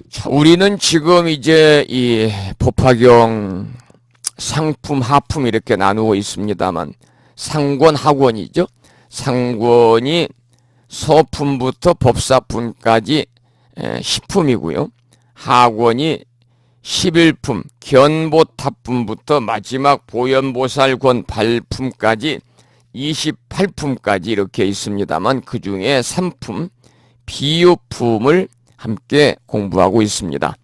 자, 우리는 지금 이제 이 법화경 상품, 하품 이렇게 나누고 있습니다만 상권, 하권이죠. 상권이 서품부터 법사품까지 10품이고요. 하권이 11품, 견보탑품부터 마지막 보현보살권 발품까지 28품까지 이렇게 있습니다만 그 중에 3품, 비유품을 함께 공부하고 있습니다.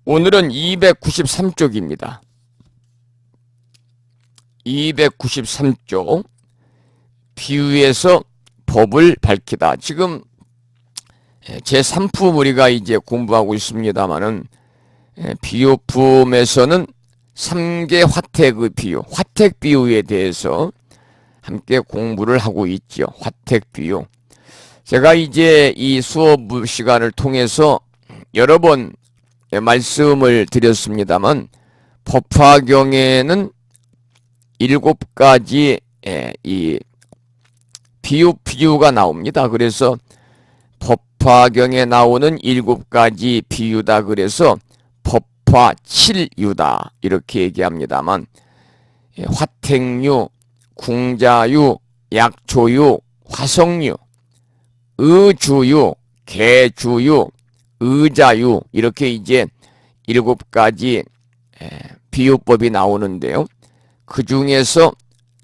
오늘은 293쪽입니다. 293쪽 비유에서 법을 밝히다. 지금 제3품 우리가 이제 공부하고 있습니다만은 비유품에서는 3개 화택의 비유, 화택 비유에 대해서 함께 공부를 하고 있죠. 화택 비유. 제가 이제 이 수업 시간을 통해서 여러 번 말씀을 드렸습니다만 법화경에는 7가지 이 비유가 나옵니다. 그래서 법화경에 나오는 7가지 비유다. 그래서 법화칠유다 이렇게 얘기합니다만 화택유, 궁자유, 약초유, 화성유, 의주유, 개주유, 의자유 이렇게 이제 7가지 비유법이 나오는데요. 그 중에서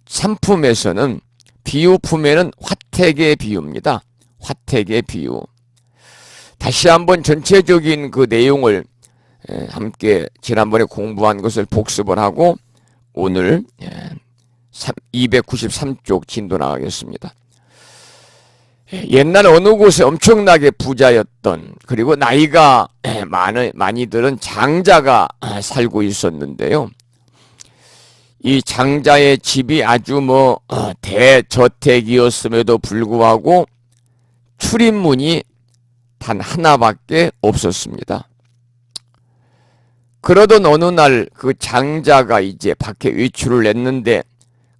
3품에서는 비유품에는 화택의 비유입니다. 화택의 비유. 다시 한번 전체적인 그 내용을 함께 지난번에 공부한 것을 복습을 하고 오늘 293쪽 진도 나가겠습니다. 옛날 어느 곳에 엄청나게 부자였던 그리고 나이가 많이 들은 장자가 살고 있었는데요. 이 장자의 집이 아주 대저택이었음에도 불구하고 출입문이 단 하나밖에 없었습니다. 그러던 어느 날 그 장자가 이제 밖에 외출을 냈는데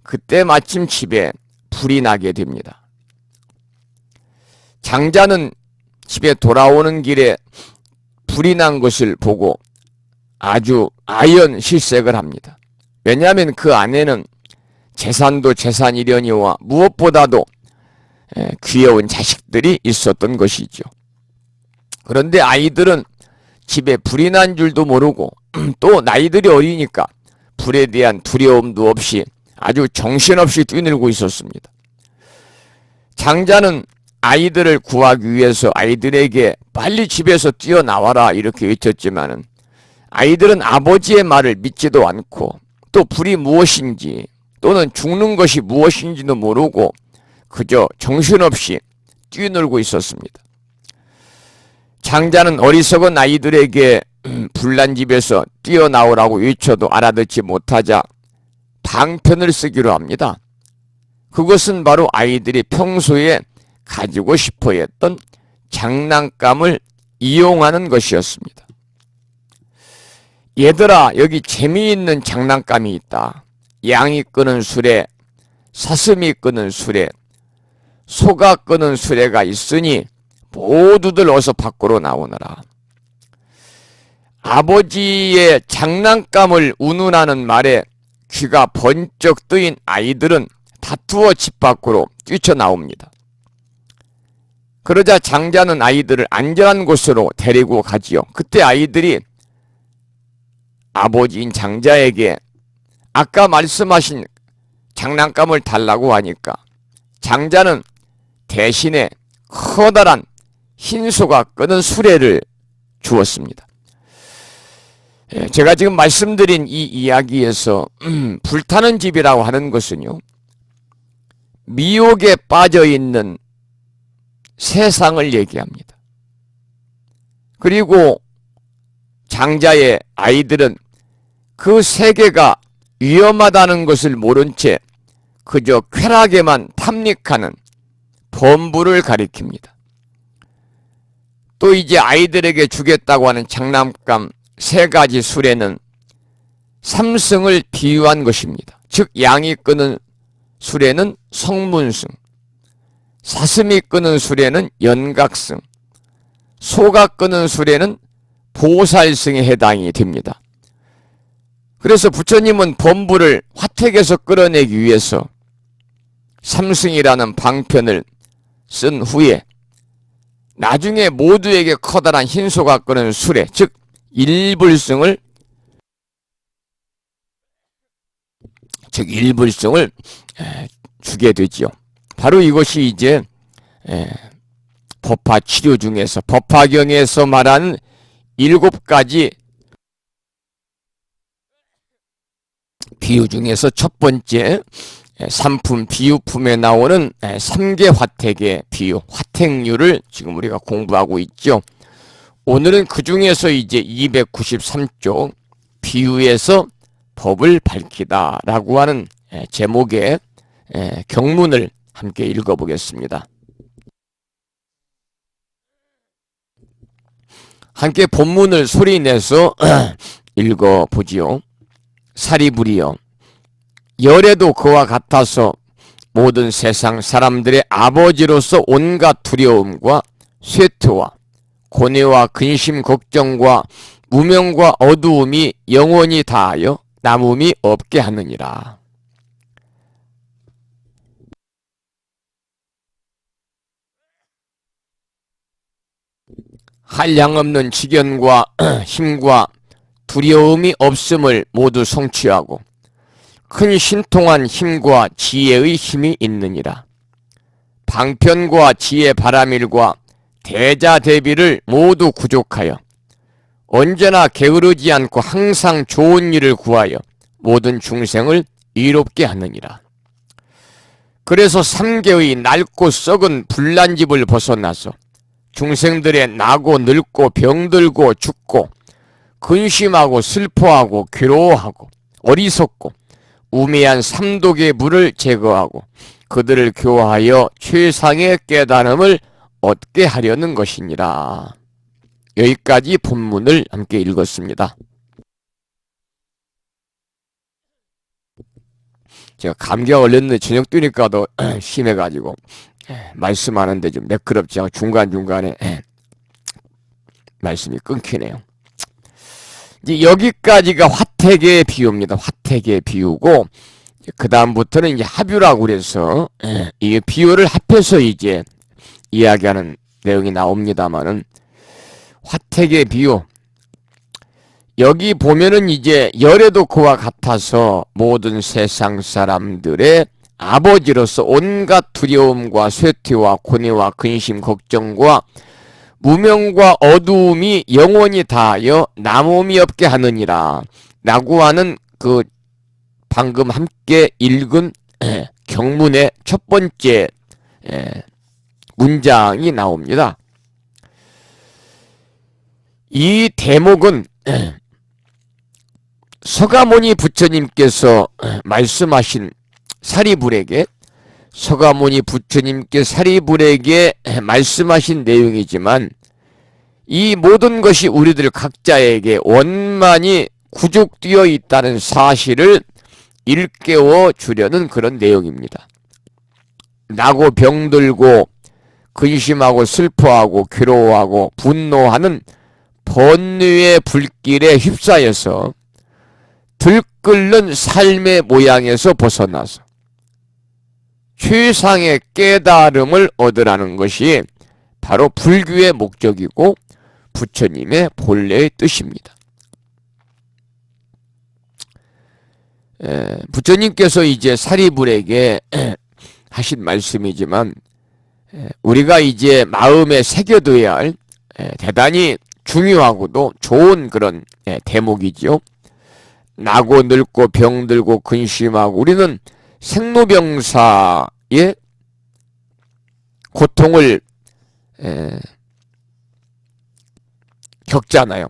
그때 마침 집에 불이 나게 됩니다. 장자는 집에 돌아오는 길에 불이 난 것을 보고 아주 아연실색을 합니다. 왜냐하면 그 안에는 재산도 재산이려니와 무엇보다도 귀여운 자식들이 있었던 것이죠. 그런데 아이들은 집에 불이 난 줄도 모르고 또 나이들이 어리니까 불에 대한 두려움도 없이 아주 정신없이 뛰놀고 있었습니다. 장자는 아이들을 구하기 위해서 아이들에게 빨리 집에서 뛰어나와라 이렇게 외쳤지만은 아이들은 아버지의 말을 믿지도 않고 또 불이 무엇인지 또는 죽는 것이 무엇인지도 모르고 그저 정신없이 뛰놀고 있었습니다. 장자는 어리석은 아이들에게 불난 집에서 뛰어나오라고 외쳐도 알아듣지 못하자 방편을 쓰기로 합니다. 그것은 바로 아이들이 평소에 가지고 싶어 했던 장난감을 이용하는 것이었습니다. 얘들아, 여기 재미있는 장난감이 있다. 양이 끄는 수레, 사슴이 끄는 수레, 소가 끄는 수레가 있으니 모두들 어서 밖으로 나오너라. 아버지의 장난감을 운운하는 말에 귀가 번쩍 뜨인 아이들은 다투어 집 밖으로 뛰쳐나옵니다. 그러자 장자는 아이들을 안전한 곳으로 데리고 가지요. 그때 아이들이 아버지인 장자에게 아까 말씀하신 장난감을 달라고 하니까 장자는 대신에 커다란 흰소가 끄는 수레를 주었습니다. 제가 지금 말씀드린 이 이야기에서 불타는 집이라고 하는 것은요, 미혹에 빠져있는 세상을 얘기합니다. 그리고 장자의 아이들은 그 세계가 위험하다는 것을 모른 채 그저 쾌락에만 탐닉하는 범부를 가리킵니다. 또 이제 아이들에게 주겠다고 하는 장난감 3가지 수레는 삼승을 비유한 것입니다. 즉 양이 끄는 수레는 성문승, 사슴이 끄는 수레는 연각승, 소가 끄는 술에는 보살승에 해당이 됩니다. 그래서 부처님은 법물을 화택에서 끌어내기 위해서 삼승이라는 방편을 쓴 후에 나중에 모두에게 커다란 흰소가 끄는 수레, 즉 일불승을 주게 되지요. 바로 이것이 이제 법화 치료 중에서 법화경에서 말하는 7가지 비유 중에서 첫 번째 삼품 비유품에 나오는 3개 화택의 비유, 화택류를 지금 우리가 공부하고 있죠. 오늘은 그 중에서 이제 293쪽 비유에서 법을 밝히다 라고 하는 제목의 경문을 함께 읽어보겠습니다. 함께 본문을 소리내서 읽어보지요. 사리부리여, 열에도 그와 같아서 모든 세상 사람들의 아버지로서 온갖 두려움과 쇠퇴와 고뇌와 근심 걱정과 무명과 어두움이 영원히 다하여 남음이 없게 하느니라. 한량없는 지견과 힘과 두려움이 없음을 모두 성취하고 큰 신통한 힘과 지혜의 힘이 있느니라. 방편과 지혜 바라밀과 대자대비를 모두 구족하여 언제나 게으르지 않고 항상 좋은 일을 구하여 모든 중생을 이롭게 하느니라. 그래서 삼계의 낡고 썩은 불난집을 벗어나서 중생들의 나고 늙고 병들고 죽고 근심하고 슬퍼하고 괴로워하고 어리석고 우매한 삼독의 물을 제거하고 그들을 교화하여 최상의 깨달음을 얻게 하려는 것이니라. 여기까지 본문을 함께 읽었습니다. 제가 감기가 걸렸는데 저녁 뛰니까 더 심해가지고 말씀하는데 좀 매끄럽지 않고 중간중간에 말씀이 끊기네요. 이제 여기까지가 화택의 비유입니다. 화택의 비유고 그 다음부터는 이제 합유라고 그래서 이 비유를 합해서 이제 이야기하는 내용이 나옵니다만은 화택의 비유, 여기 보면은 이제 열에도 그와 같아서 모든 세상 사람들의 아버지로서 온갖 두려움과 쇠퇴와 고뇌와 근심 걱정과 무명과 어두움이 영원히 다하여 남음이 없게 하느니라 라고 하는 그 방금 함께 읽은 경문의 첫 번째 문장이 나옵니다. 이 대목은 서가모니 부처님께서 말씀하신 서가모니 부처님께 사리불에게 말씀하신 내용이지만 이 모든 것이 우리들 각자에게 원만히 구족되어 있다는 사실을 일깨워 주려는 그런 내용입니다. 나고 병들고 근심하고 슬퍼하고 괴로워하고 분노하는 번뇌의 불길에 휩싸여서 들끓는 삶의 모양에서 벗어나서 최상의 깨달음을 얻으라는 것이 바로 불교의 목적이고 부처님의 본래의 뜻입니다. 부처님께서 이제 사리불에게 하신 말씀이지만 우리가 이제 마음에 새겨둬야 할 대단히 중요하고도 좋은 그런 대목이죠. 나고 늙고 병들고 근심하고 우리는 생로병사의 고통을 겪잖아요.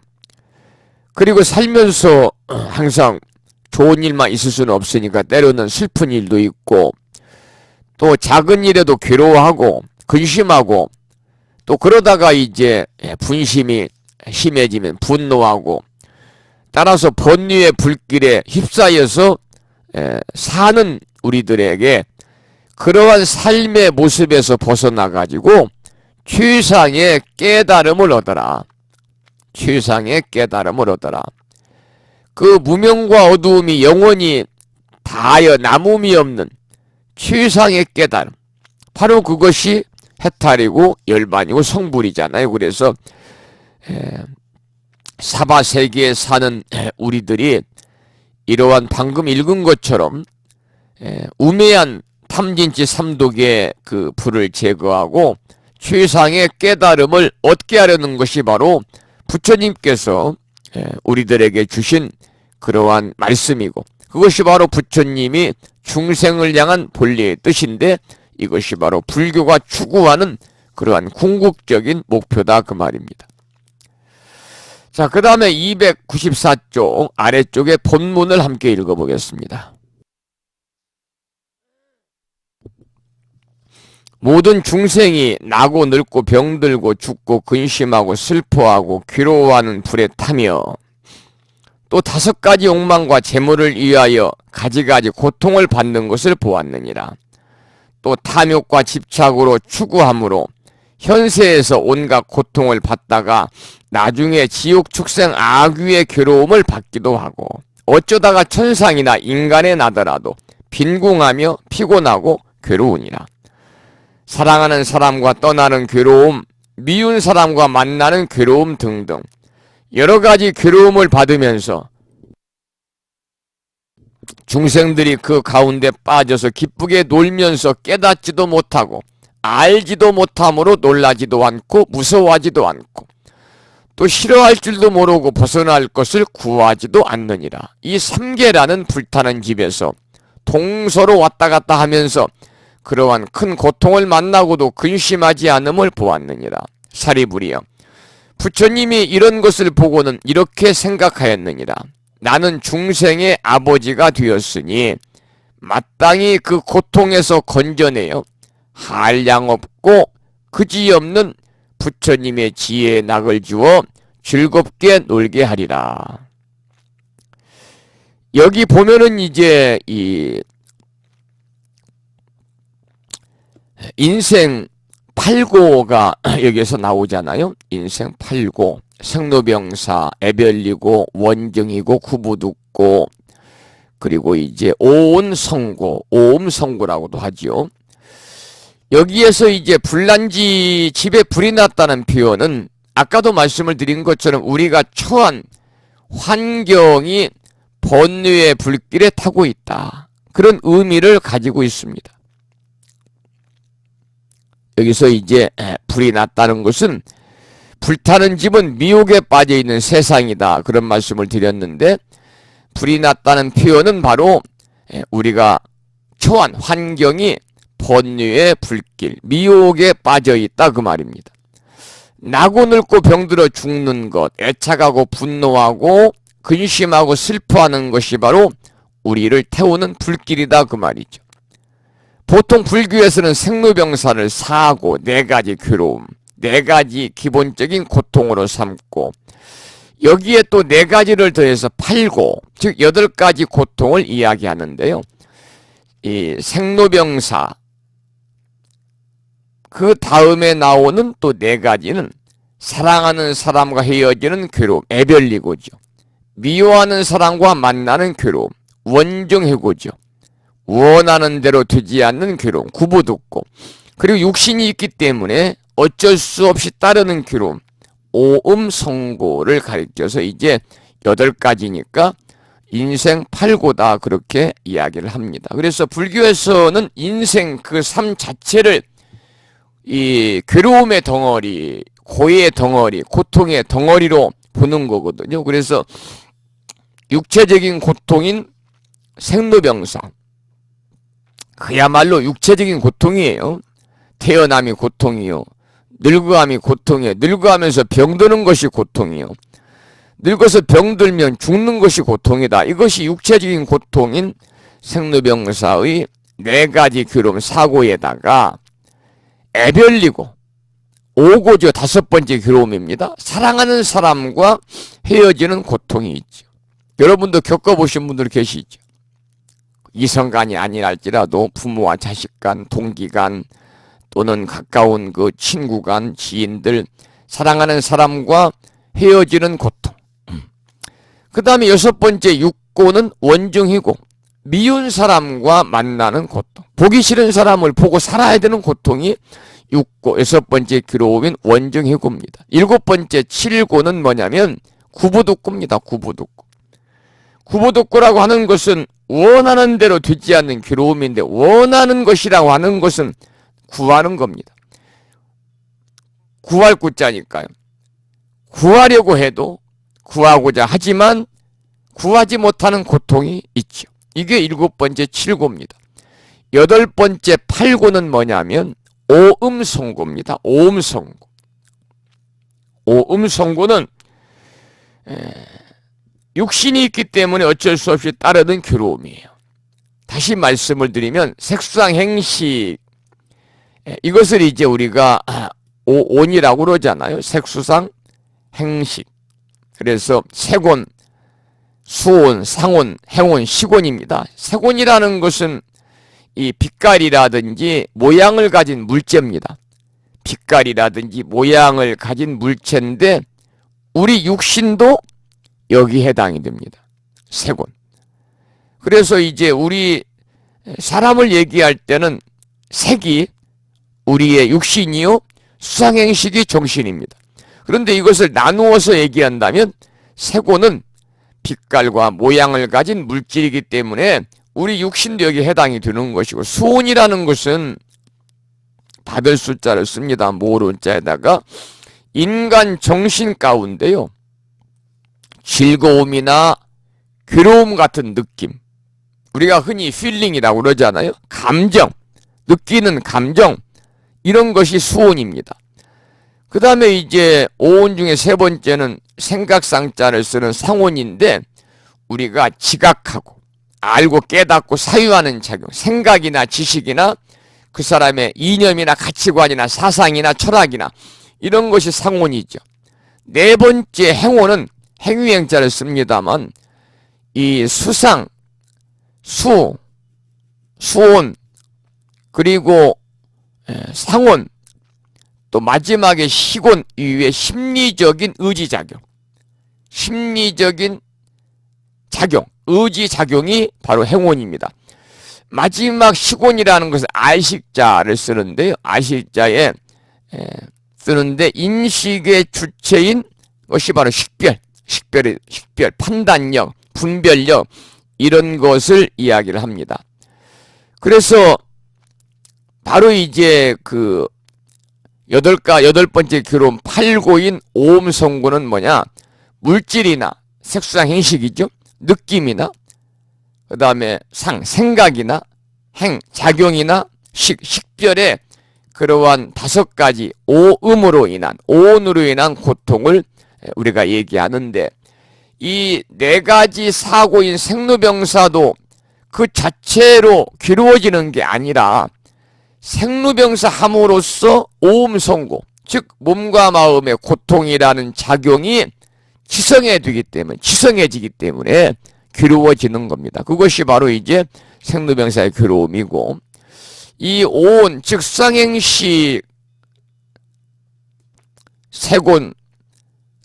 그리고 살면서 항상 좋은 일만 있을 수는 없으니까 때로는 슬픈 일도 있고 또 작은 일에도 괴로워하고 근심하고 또 그러다가 이제 분심이 심해지면 분노하고 따라서 번뇌의 불길에 휩싸여서 사는 우리들에게 그러한 삶의 모습에서 벗어나 가지고 최상의 깨달음을 얻어라. 최상의 깨달음을 얻어라. 그 무명과 어두움이 영원히 다하여 남음이 없는 최상의 깨달음. 바로 그것이 해탈이고 열반이고 성불이잖아요. 그래서 사바세계에 사는 우리들이 이러한 방금 읽은 것처럼 우매한 탐진치 삼독의 그 불을 제거하고 최상의 깨달음을 얻게 하려는 것이 바로 부처님께서 우리들에게 주신 그러한 말씀이고, 그것이 바로 부처님이 중생을 향한 본래의 뜻인데, 이것이 바로 불교가 추구하는 그러한 궁극적인 목표다 그 말입니다. 자, 그 다음에 294쪽 아래쪽에 본문을 함께 읽어보겠습니다. 모든 중생이 나고 늙고 병들고 죽고 근심하고 슬퍼하고 괴로워하는 불에 타며 또 5가지 욕망과 재물을 위하여 가지가지 고통을 받는 것을 보았느니라. 또 탐욕과 집착으로 추구함으로 현세에서 온갖 고통을 받다가 나중에 지옥 축생 악귀의 괴로움을 받기도 하고, 어쩌다가 천상이나 인간에 나더라도 빈궁하며 피곤하고 괴로우니라. 사랑하는 사람과 떠나는 괴로움, 미운 사람과 만나는 괴로움 등등 여러 가지 괴로움을 받으면서 중생들이 그 가운데 빠져서 기쁘게 놀면서 깨닫지도 못하고 알지도 못함으로 놀라지도 않고 무서워하지도 않고 또 싫어할 줄도 모르고 벗어날 것을 구하지도 않느니라. 이 삼계라는 불타는 집에서 동서로 왔다 갔다 하면서 그러한 큰 고통을 만나고도 근심하지 않음을 보았느니라. 사리부리여, 부처님이 이런 것을 보고는 이렇게 생각하였느니라. 나는 중생의 아버지가 되었으니 마땅히 그 고통에서 건져내어 한량없고 그지없는 부처님의 지혜의 낙을 주어 즐겁게 놀게 하리라. 여기 보면은 이제 이 인생 8고가 여기에서 나오잖아요. 인생 8고, 생로병사, 애별리고, 원정이고, 구부득고, 그리고 이제 오온성고, 오음성고라고도 하지요. 여기에서 이제 불난지 집에 불이 났다는 표현은 아까도 말씀을 드린 것처럼 우리가 처한 환경이 번뇌의 불길에 타고 있다, 그런 의미를 가지고 있습니다. 여기서 이제 불이 났다는 것은 불타는 집은 미혹에 빠져 있는 세상이다, 그런 말씀을 드렸는데, 불이 났다는 표현은 바로 우리가 처한 환경이 번뇌의 불길, 미혹에 빠져 있다 그 말입니다. 나고 늙고 병들어 죽는 것, 애착하고 분노하고 근심하고 슬퍼하는 것이 바로 우리를 태우는 불길이다 그 말이죠. 보통 불교에서는 생로병사를 사고 4가지 괴로움, 4가지 기본적인 고통으로 삼고, 여기에 또 4가지를 더해서 8고, 즉 8가지 고통을 이야기하는데요. 이 생로병사, 그 다음에 나오는 또 4가지는 사랑하는 사람과 헤어지는 괴로움, 애별리고죠. 미워하는 사람과 만나는 괴로움, 원정해고죠. 원하는 대로 되지 않는 괴로움, 구부득고, 그리고 육신이 있기 때문에 어쩔 수 없이 따르는 괴로움, 오음성고를 가리켜서 이제 8가지니까 인생 8고다, 그렇게 이야기를 합니다. 그래서 불교에서는 인생 그 삶 자체를 이 괴로움의 덩어리, 고의 덩어리, 고통의 덩어리로 보는 거거든요. 그래서 육체적인 고통인 생로병사, 그야말로 육체적인 고통이에요. 태어남이 고통이요, 늙어감이 고통이에요. 늙어가면서 병드는 것이 고통이요, 늙어서 병들면 죽는 것이 고통이다. 이것이 육체적인 고통인 생로병사의 4가지 괴로움, 사고에다가 애별리고, 오고죠. 5번째 괴로움입니다. 사랑하는 사람과 헤어지는 고통이 있죠. 여러분도 겪어보신 분들 계시죠. 이성간이 아니랄지라도 부모와 자식 간, 동기 간, 또는 가까운 그 친구 간 지인들, 사랑하는 사람과 헤어지는 고통. 그 다음에 여섯 번째 육고는 원증이고 미운 사람과 만나는 고통. 보기 싫은 사람을 보고 살아야 되는 고통이 육고, 여섯 번째 괴로움인 원증희고입니다. 일곱 번째 칠고는 뭐냐면 구부독고입니다. 구부독고. 구부독고라고 하는 것은 원하는 대로 되지 않는 괴로움인데, 원하는 것이라고 하는 것은 구하는 겁니다. 구할 구자니까요. 구하려고 해도 구하고자 하지만 구하지 못하는 고통이 있죠. 이게 일곱 번째 칠고입니다. 여덟 번째 팔고는 뭐냐면 오음성고입니다. 오음성고. 오음성고는 육신이 있기 때문에 어쩔 수 없이 따르는 괴로움이에요. 다시 말씀을 드리면 색수상 행식, 이것을 이제 우리가 오온이라고 그러잖아요. 색수상 행식. 그래서 색온, 수온, 상온, 행온, 식온입니다. 색온이라는 것은 이 빛깔이라든지 모양을 가진 물체입니다. 빛깔이라든지 모양을 가진 물체인데 우리 육신도 여기 해당이 됩니다. 색온. 그래서 이제 우리 사람을 얘기할 때는 색이 우리의 육신이요, 수상행식이 정신입니다. 그런데 이것을 나누어서 얘기한다면 색온은 빛깔과 모양을 가진 물질이기 때문에 우리 육신도 여기 해당이 되는 것이고, 수온이라는 것은 받을 숫자를 씁니다. 모론자에다가 인간 정신 가운데요, 즐거움이나 괴로움 같은 느낌, 우리가 흔히 필링이라고 그러잖아요. 감정, 느끼는 감정, 이런 것이 수온입니다. 그 다음에 이제 오온 중에 세 번째는 생각상자를 쓰는 상온인데, 우리가 지각하고 알고 깨닫고 사유하는 작용, 생각이나 지식이나 그 사람의 이념이나 가치관이나 사상이나 철학이나 이런 것이 상온이죠. 네 번째 행온은 행위행자를 씁니다만, 이 수상, 수온, 그리고 상온, 또 마지막에 식온 이후에 심리적인 의지작용, 심리적인 작용, 의지작용이 바로 행온입니다. 마지막 식온이라는 것은 아식자를 쓰는데요. 아식자에 쓰는데 인식의 주체인 것이 바로 식별, 판단력, 분별력, 이런 것을 이야기를 합니다. 그래서 바로 이제 그 여덟 번째 괴로움 팔고인 오음성고는 뭐냐? 물질이나 색수상 행식이죠. 느낌이나 그 다음에 생각이나 작용이나 식별의 그러한 다섯 가지 오음으로 인한, 오온으로 인한 고통을 우리가 얘기하는데, 이 네 가지 사고인 생로병사도 그 자체로 괴로워지는 게 아니라 생로병사 함으로써 오음성고, 즉 몸과 마음의 고통이라는 작용이 지성해지기 때문에 괴로워지는 겁니다. 그것이 바로 이제 생로병사의 괴로움이고, 이 오온, 즉 수상행식, 색온,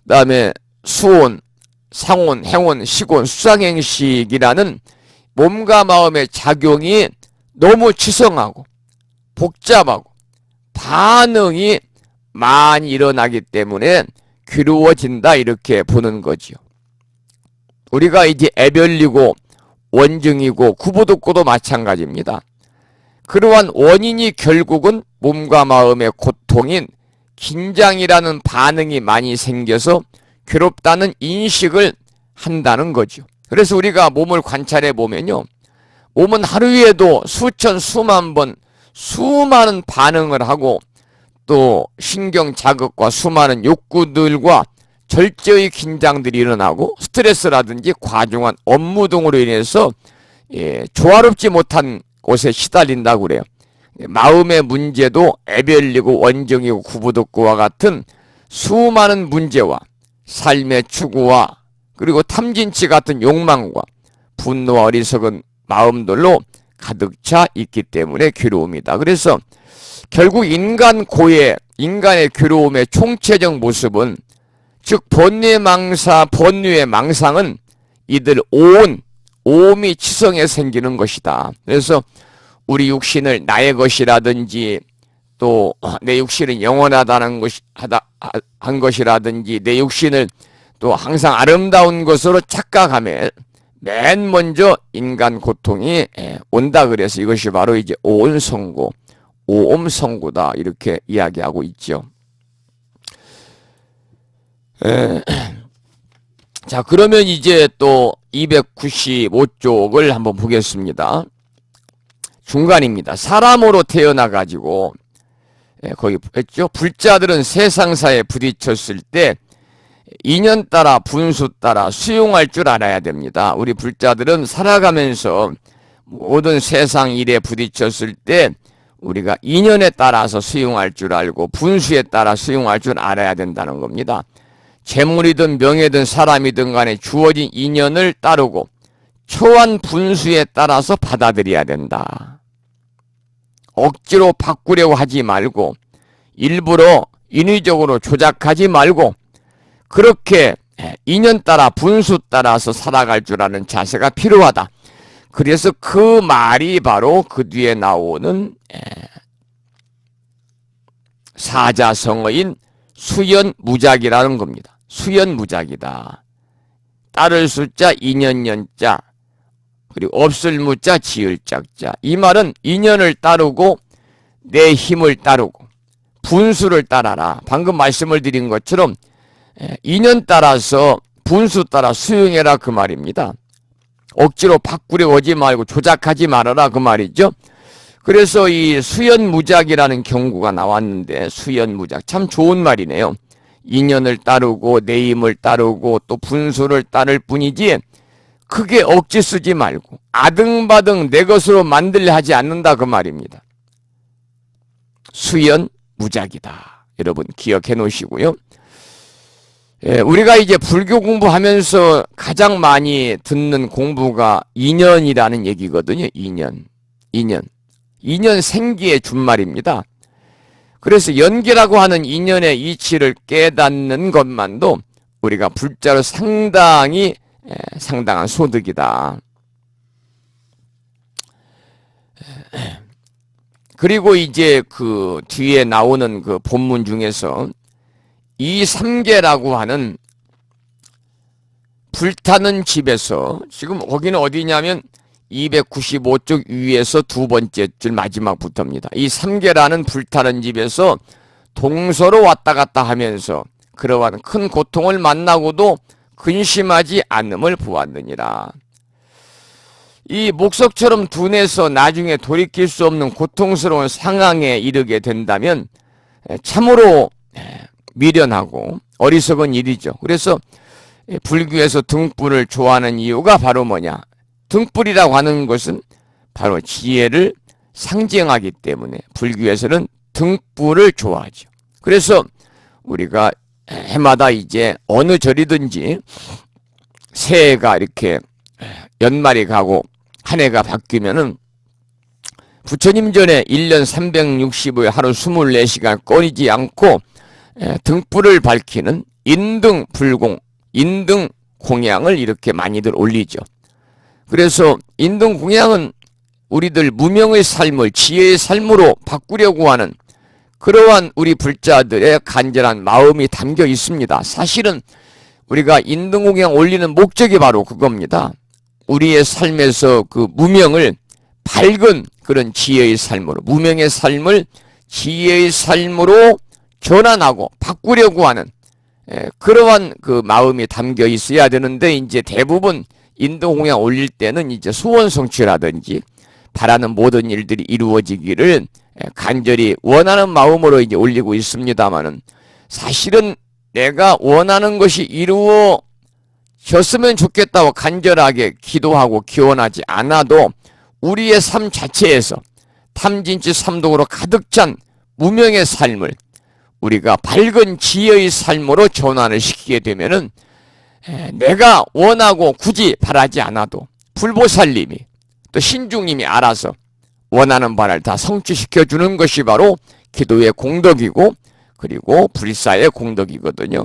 그 다음에 수온, 상온, 행온, 식온, 수상행식이라는 몸과 마음의 작용이 너무 치성하고 복잡하고 반응이 많이 일어나기 때문에 괴로워진다, 이렇게 보는 거지요. 우리가 이제 애별리고 원증이고 구부독고도 마찬가지입니다. 그러한 원인이 결국은 몸과 마음의 고통인 긴장이라는 반응이 많이 생겨서 괴롭다는 인식을 한다는 거죠. 그래서 우리가 몸을 관찰해 보면요, 몸은 하루에도 수천 수만 번 수많은 반응을 하고 또 신경 자극과 수많은 욕구들과 절제의 긴장들이 일어나고 스트레스라든지 과중한 업무 등으로 인해서 조화롭지 못한 곳에 시달린다고 그래요. 마음의 문제도 애별리고 원정이고 구부독고와 같은 수많은 문제와 삶의 추구와 그리고 탐진치 같은 욕망과 분노와 어리석은 마음들로 가득 차 있기 때문에 괴로움이다. 그래서 결국 인간 고해, 인간의 괴로움의 총체적 모습은, 즉 번뇌의 망상은 이들 오음이 치성에 생기는 것이다. 그래서 우리 육신을 나의 것이라든지, 또 내 육신은 영원하다는 한 것이라든지, 내 육신을 또 항상 아름다운 것으로 착각하면 맨 먼저 인간 고통이 온다. 그래서 이것이 바로 이제 오온성고, 오옴성고다, 이렇게 이야기하고 있죠. 자, 그러면 이제 또 295쪽을 한번 보겠습니다. 중간입니다. 사람으로 태어나가지고, 거기 했죠. 불자들은 세상사에 부딪혔을 때 인연 따라 분수 따라 수용할 줄 알아야 됩니다. 우리 불자들은 살아가면서 모든 세상 일에 부딪혔을 때 우리가 인연에 따라서 수용할 줄 알고 분수에 따라 수용할 줄 알아야 된다는 겁니다. 재물이든 명예든 사람이든 간에 주어진 인연을 따르고 처한 분수에 따라서 받아들여야 된다. 억지로 바꾸려고 하지 말고 일부러 인위적으로 조작하지 말고 그렇게 인연 따라 분수 따라서 살아갈 줄 아는 자세가 필요하다. 그래서 그 말이 바로 그 뒤에 나오는 사자성어인 수연무작이라는 겁니다. 수연무작이다. 따를 수자 인연연자, 그리고 없을 무자 지을 짝자. 이 말은 인연을 따르고 내 힘을 따르고 분수를 따라라. 방금 말씀을 드린 것처럼 인연 따라서 분수 따라 수용해라, 그 말입니다. 억지로 바꾸려고 하지 말고 조작하지 말아라, 그 말이죠. 그래서 이 수연무작이라는 경구가 나왔는데, 수연무작 참 좋은 말이네요. 인연을 따르고 내 힘을 따르고 또 분수를 따를 뿐이지 크게 억지 쓰지 말고 아등바등 내 것으로 만들려 하지 않는다, 그 말입니다. 수연무작이다. 여러분 기억해 놓으시고요. 우리가 이제 불교 공부하면서 가장 많이 듣는 공부가 인연이라는 얘기거든요. 인연 생기의 준말입니다. 그래서 연기라고 하는 인연의 이치를 깨닫는 것만도 우리가 불자로 상당한 소득이다. 그리고 이제 그 뒤에 나오는 그 본문 중에서 이 삼계라고 하는 불타는 집에서, 지금 거기는 어디냐면 295쪽 위에서 두 번째 줄 마지막부터입니다. 이 삼계라는 불타는 집에서 동서로 왔다 갔다 하면서 그러한 큰 고통을 만나고도 근심하지 않음을 보았느니라. 이 목석처럼 둔해서 나중에 돌이킬 수 없는 고통스러운 상황에 이르게 된다면 참으로 미련하고 어리석은 일이죠. 그래서 불교에서 등불을 좋아하는 이유가 바로 뭐냐? 등불이라고 하는 것은 바로 지혜를 상징하기 때문에 불교에서는 등불을 좋아하죠. 그래서 우리가 해마다 이제 어느 절이든지 새해가 이렇게 연말이 가고 한 해가 바뀌면은 부처님 전에 1년 365일 하루 24시간 꺼리지 않고 등불을 밝히는 인등불공, 인등공양을 이렇게 많이들 올리죠. 그래서 인등공양은 우리들 무명의 삶을 지혜의 삶으로 바꾸려고 하는 그러한 우리 불자들의 간절한 마음이 담겨 있습니다. 사실은 우리가 인등공양 올리는 목적이 바로 그겁니다. 우리의 삶에서 그 무명을 밝은 그런 지혜의 삶으로, 무명의 삶을 지혜의 삶으로 전환하고 바꾸려고 하는 그러한 그 마음이 담겨 있어야 되는데, 이제 대부분 인등공양 올릴 때는 이제 소원 성취라든지 바라는 모든 일들이 이루어지기를 간절히 원하는 마음으로 이제 올리고 있습니다만은, 사실은 내가 원하는 것이 이루어졌으면 좋겠다고 간절하게 기도하고 기원하지 않아도 우리의 삶 자체에서 탐진치 삼독으로 가득 찬 무명의 삶을 우리가 밝은 지혜의 삶으로 전환을 시키게 되면은 내가 원하고 굳이 바라지 않아도 불보살님이 또 신중님이 알아서 원하는 바를 다 성취시켜 주는 것이 바로 기도의 공덕이고 그리고 불사의 공덕이거든요.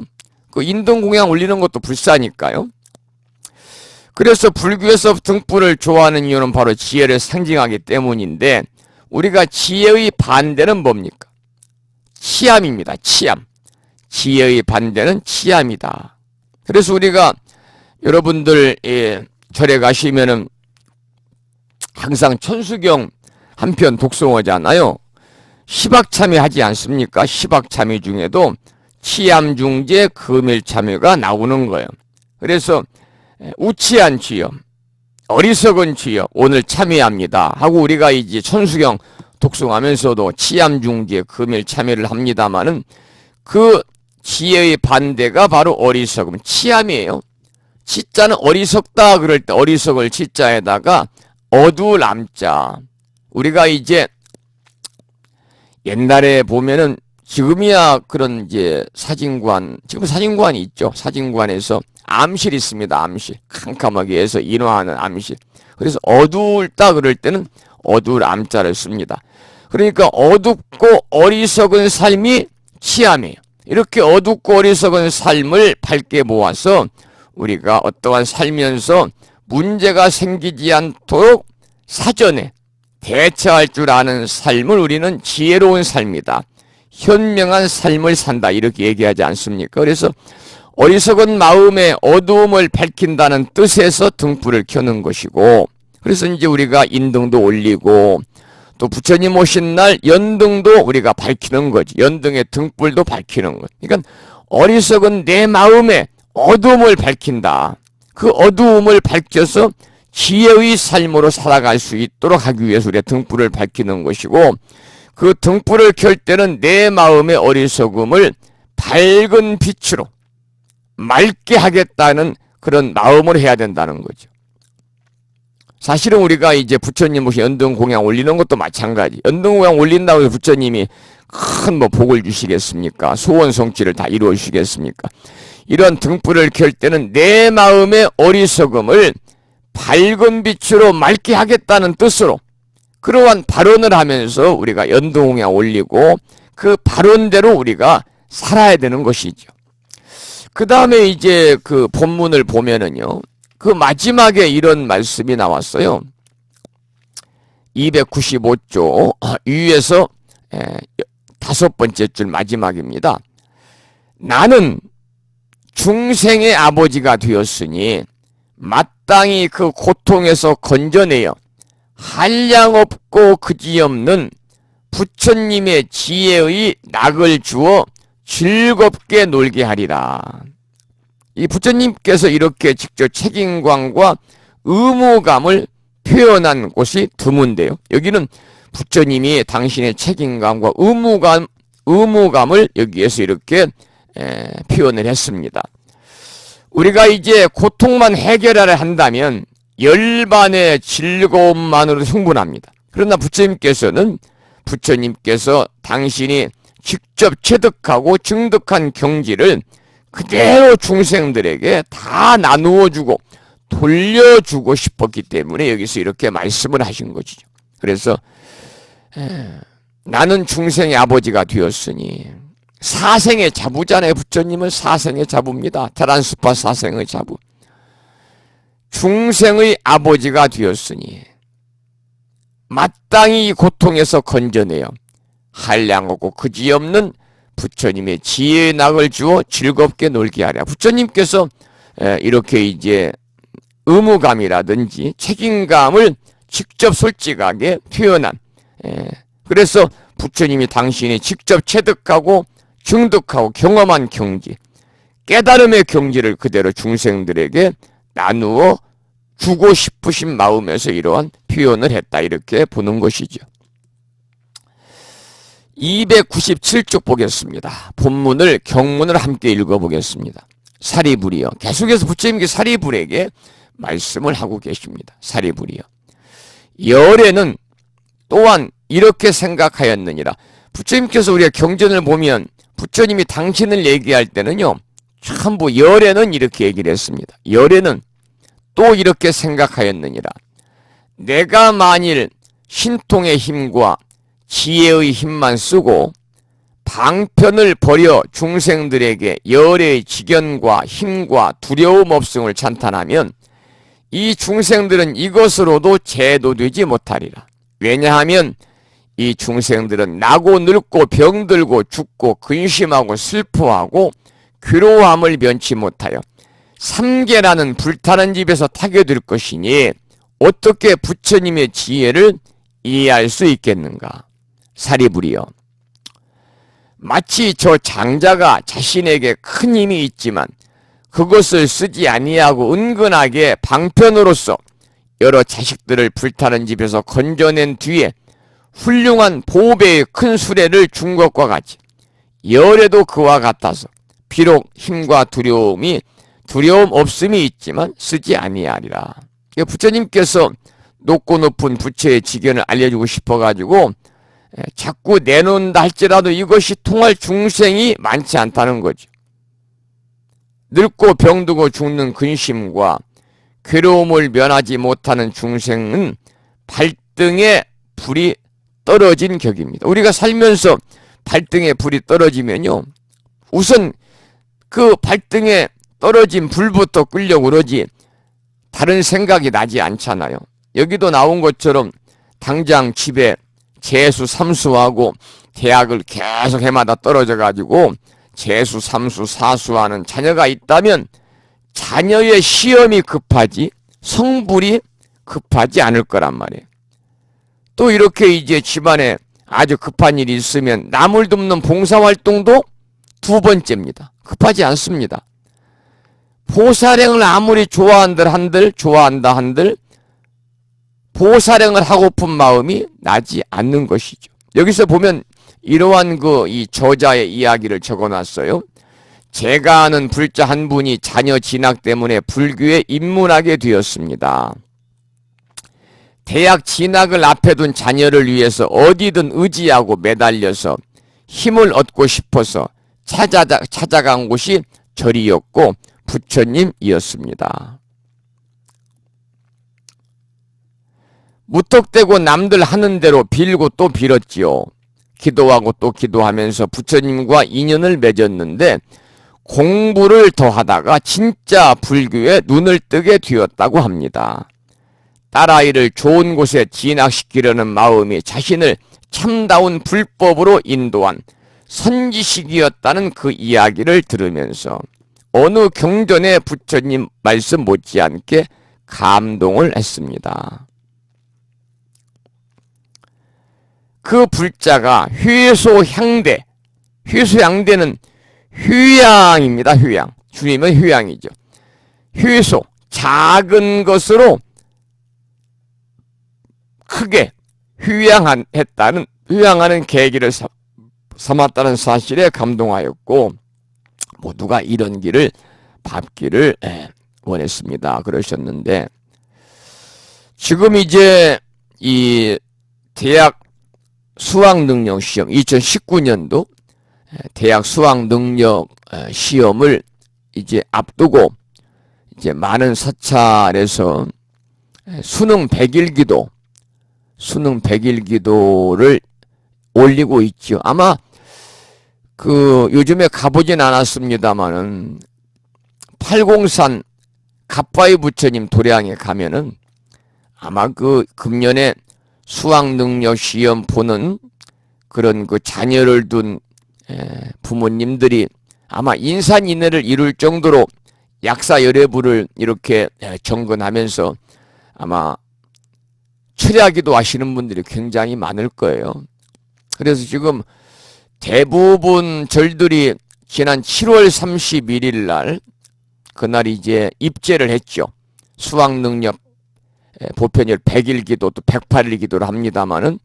그 인등공양 올리는 것도 불사니까요. 그래서 불교에서 등불을 좋아하는 이유는 바로 지혜를 상징하기 때문인데 우리가 지혜의 반대는 뭡니까? 치암입니다. 치암. 지혜의 반대는 치암이다. 그래서 우리가 여러분들 절에 가시면은 항상 천수경 한 편 독송하잖아요. 시박참회 하지 않습니까? 시박참회 중에도 치암중재 금일참회가 나오는 거예요. 그래서 우치한 주여, 어리석은 주여, 오늘 참회합니다 하고 우리가 이제 천수경 독송하면서도 치암중재 금일참회를 합니다마는 그 지혜의 반대가 바로 어리석음, 치암이에요. 치자는 어리석다 그럴 때 어리석을 치자에다가 어두울 암자. 우리가 이제 옛날에 보면은 지금이야 그런 이제 사진관, 지금 사진관이 있죠. 사진관에서 암실 있습니다. 암실. 캄캄하게 해서 인화하는 암실. 그래서 어두울다 그럴 때는 어두울 암자를 씁니다. 그러니까 어둡고 어리석은 삶이 치암이에요. 이렇게 어둡고 어리석은 삶을 밝게 모아서 우리가 어떠한 살면서 문제가 생기지 않도록 사전에 대처할 줄 아는 삶을 우리는 지혜로운 삶이다. 현명한 삶을 산다. 이렇게 얘기하지 않습니까? 그래서 어리석은 마음의 어두움을 밝힌다는 뜻에서 등불을 켜는 것이고, 그래서 이제 우리가 인등도 올리고 또 부처님 오신 날 연등도 우리가 밝히는 거지. 연등의 등불도 밝히는 것. 그러니까 어리석은 내 마음의 어두움을 밝힌다. 그 어두움을 밝혀서 지혜의 삶으로 살아갈 수 있도록 하기 위해서 우리가 등불을 밝히는 것이고, 그 등불을 켤 때는 내 마음의 어리석음을 밝은 빛으로 맑게 하겠다는 그런 마음을 해야 된다는 거죠. 사실은 우리가 이제 부처님 오신 연등공양 올리는 것도 마찬가지. 연등공양 올린다고 해서 부처님이 큰 뭐 복을 주시겠습니까? 소원 성취를 다 이루어 주시겠습니까? 이런 등불을 켤 때는 내 마음의 어리석음을 밝은 빛으로 맑게 하겠다는 뜻으로 그러한 발언을 하면서 우리가 연등공양 올리고 그 발언대로 우리가 살아야 되는 것이죠. 그 다음에 이제 그 본문을 보면은요, 그 마지막에 이런 말씀이 나왔어요. 295조 위에서 5번째 줄 마지막입니다. 나는 중생의 아버지가 되었으니 마땅히 그 고통에서 건져내어 한량없고 그지없는 부처님의 지혜의 낙을 주어 즐겁게 놀게 하리라. 이 부처님께서 이렇게 직접 책임감과 의무감을 표현한 곳이 드문데요. 여기는 부처님이 당신의 책임감과 의무감을 여기에서 이렇게 표현을 했습니다. 우리가 이제 고통만 해결하려 한다면 열반의 즐거움만으로 충분합니다. 그러나 부처님께서 당신이 직접 체득하고 증득한 경지를 그대로 중생들에게 다 나누어주고 돌려주고 싶었기 때문에 여기서 이렇게 말씀을 하신 것이죠. 그래서 나는 중생의 아버지가 되었으니, 사생의 자부잖아요. 부처님은 사생의 자부입니다. 테란스파 사생의 자부. 중생의 아버지가 되었으니 마땅히 이 고통에서 건져내어 한량없고 그지없는 부처님의 지혜의 낙을 주어 즐겁게 놀게 하랴. 부처님께서 이렇게 이제 의무감이라든지 책임감을 직접 솔직하게 표현한, 그래서 부처님이 당신이 직접 체득하고 증득하고 경험한 경지, 깨달음의 경지를 그대로 중생들에게 나누어 주고 싶으신 마음에서 이러한 표현을 했다, 이렇게 보는 것이죠. 297쪽 보겠습니다. 본문을 경문을 함께 읽어보겠습니다. 사리불이여. 계속해서 부처님께 사리불에게 말씀을 하고 계십니다. 사리불이여. 열에는 또한 이렇게 생각하였느니라. 부처님께서 우리가 경전을 보면 부처님이 당신을 얘기할 때는요, 전부 열에는 이렇게 얘기를 했습니다. 열에는 또 이렇게 생각하였느니라. 내가 만일 신통의 힘과 지혜의 힘만 쓰고 방편을 버려 중생들에게 열의 직연과 힘과 두려움 없음을 찬탄하면 이 중생들은 이것으로도 제도되지 못하리라. 왜냐하면 이 중생들은 나고 늙고 병들고 죽고 근심하고 슬퍼하고 괴로움을 면치 못하여 삼계라는 불타는 집에서 타게 될 것이니 어떻게 부처님의 지혜를 이해할 수 있겠는가? 사리부리여, 마치 저 장자가 자신에게 큰 힘이 있지만 그것을 쓰지 아니하고 은근하게 방편으로서 여러 자식들을 불타는 집에서 건져낸 뒤에 훌륭한 보배의 큰 수레를 준 것과 같이 열에도 그와 같아서 비록 힘과 두려움 없음이 있지만 쓰지 아니하리라. 부처님께서 높고 높은 부처의 지견을 알려주고 싶어가지고 자꾸 내놓는다 할지라도 이것이 통할 중생이 많지 않다는 거죠. 늙고 병들고 죽는 근심과 괴로움을 면하지 못하는 중생은 발등에 불이 떨어진 격입니다. 우리가 살면서 발등에 불이 떨어지면요, 우선 그 발등에 떨어진 불부터 끌려고 그러지 다른 생각이 나지 않잖아요. 여기도 나온 것처럼 당장 집에 재수, 삼수하고 대학을 계속 해마다 떨어져가지고 재수, 삼수, 사수하는 자녀가 있다면 자녀의 시험이 급하지 성불이 급하지 않을 거란 말이에요. 또 이렇게 이제 집안에 아주 급한 일이 있으면 남을 돕는 봉사활동도 두 번째입니다. 급하지 않습니다. 보살행을 아무리 좋아한다 한들 보살행을 하고픈 마음이 나지 않는 것이죠. 여기서 보면 이러한 이 저자의 이야기를 적어놨어요. 제가 아는 불자 한 분이 자녀 진학 때문에 불교에 입문하게 되었습니다. 대학 진학을 앞에 둔 자녀를 위해서 어디든 의지하고 매달려서 힘을 얻고 싶어서 찾아간 곳이 절이었고 부처님이었습니다. 무턱대고 남들 하는 대로 빌고 또 빌었지요. 기도하고 또 기도하면서 부처님과 인연을 맺었는데 공부를 더 하다가 진짜 불교에 눈을 뜨게 되었다고 합니다. 딸아이를 좋은 곳에 진학시키려는 마음이 자신을 참다운 불법으로 인도한 선지식이었다는 그 이야기를 들으면서 어느 경전의 부처님 말씀 못지않게 감동을 했습니다. 그 불자가 회소향대, 회소향대는 휴양입니다. 휴양. 주님은 휴양이죠. 회소, 작은 것으로 크게 휴양하는 계기를 삼았다는 사실에 감동하였고 모두가 이런 길을 밟기를 원했습니다. 그러셨는데 지금 이제 이 대학 수학능력 시험 2019년도 대학 수학능력 시험을 이제 앞두고 이제 많은 사찰에서 수능 100일 기도를 올리고 있죠. 아마 요즘에 가보진 않았습니다만은 팔공산 갑바위 부처님 도량에 가면은 아마 금년에 수학능력 시험 보는 그런 자녀를 둔 부모님들이 아마 인산인해를 이룰 정도로 약사 열애부를 이렇게 정근하면서 아마 철야기도 하시는 분들이 굉장히 많을 거예요. 그래서 지금 대부분 절들이 지난 7월 31일 날 그날 이제 입제를 했죠. 수학능력 보편열 100일 기도 또 108일 기도를 합니다만은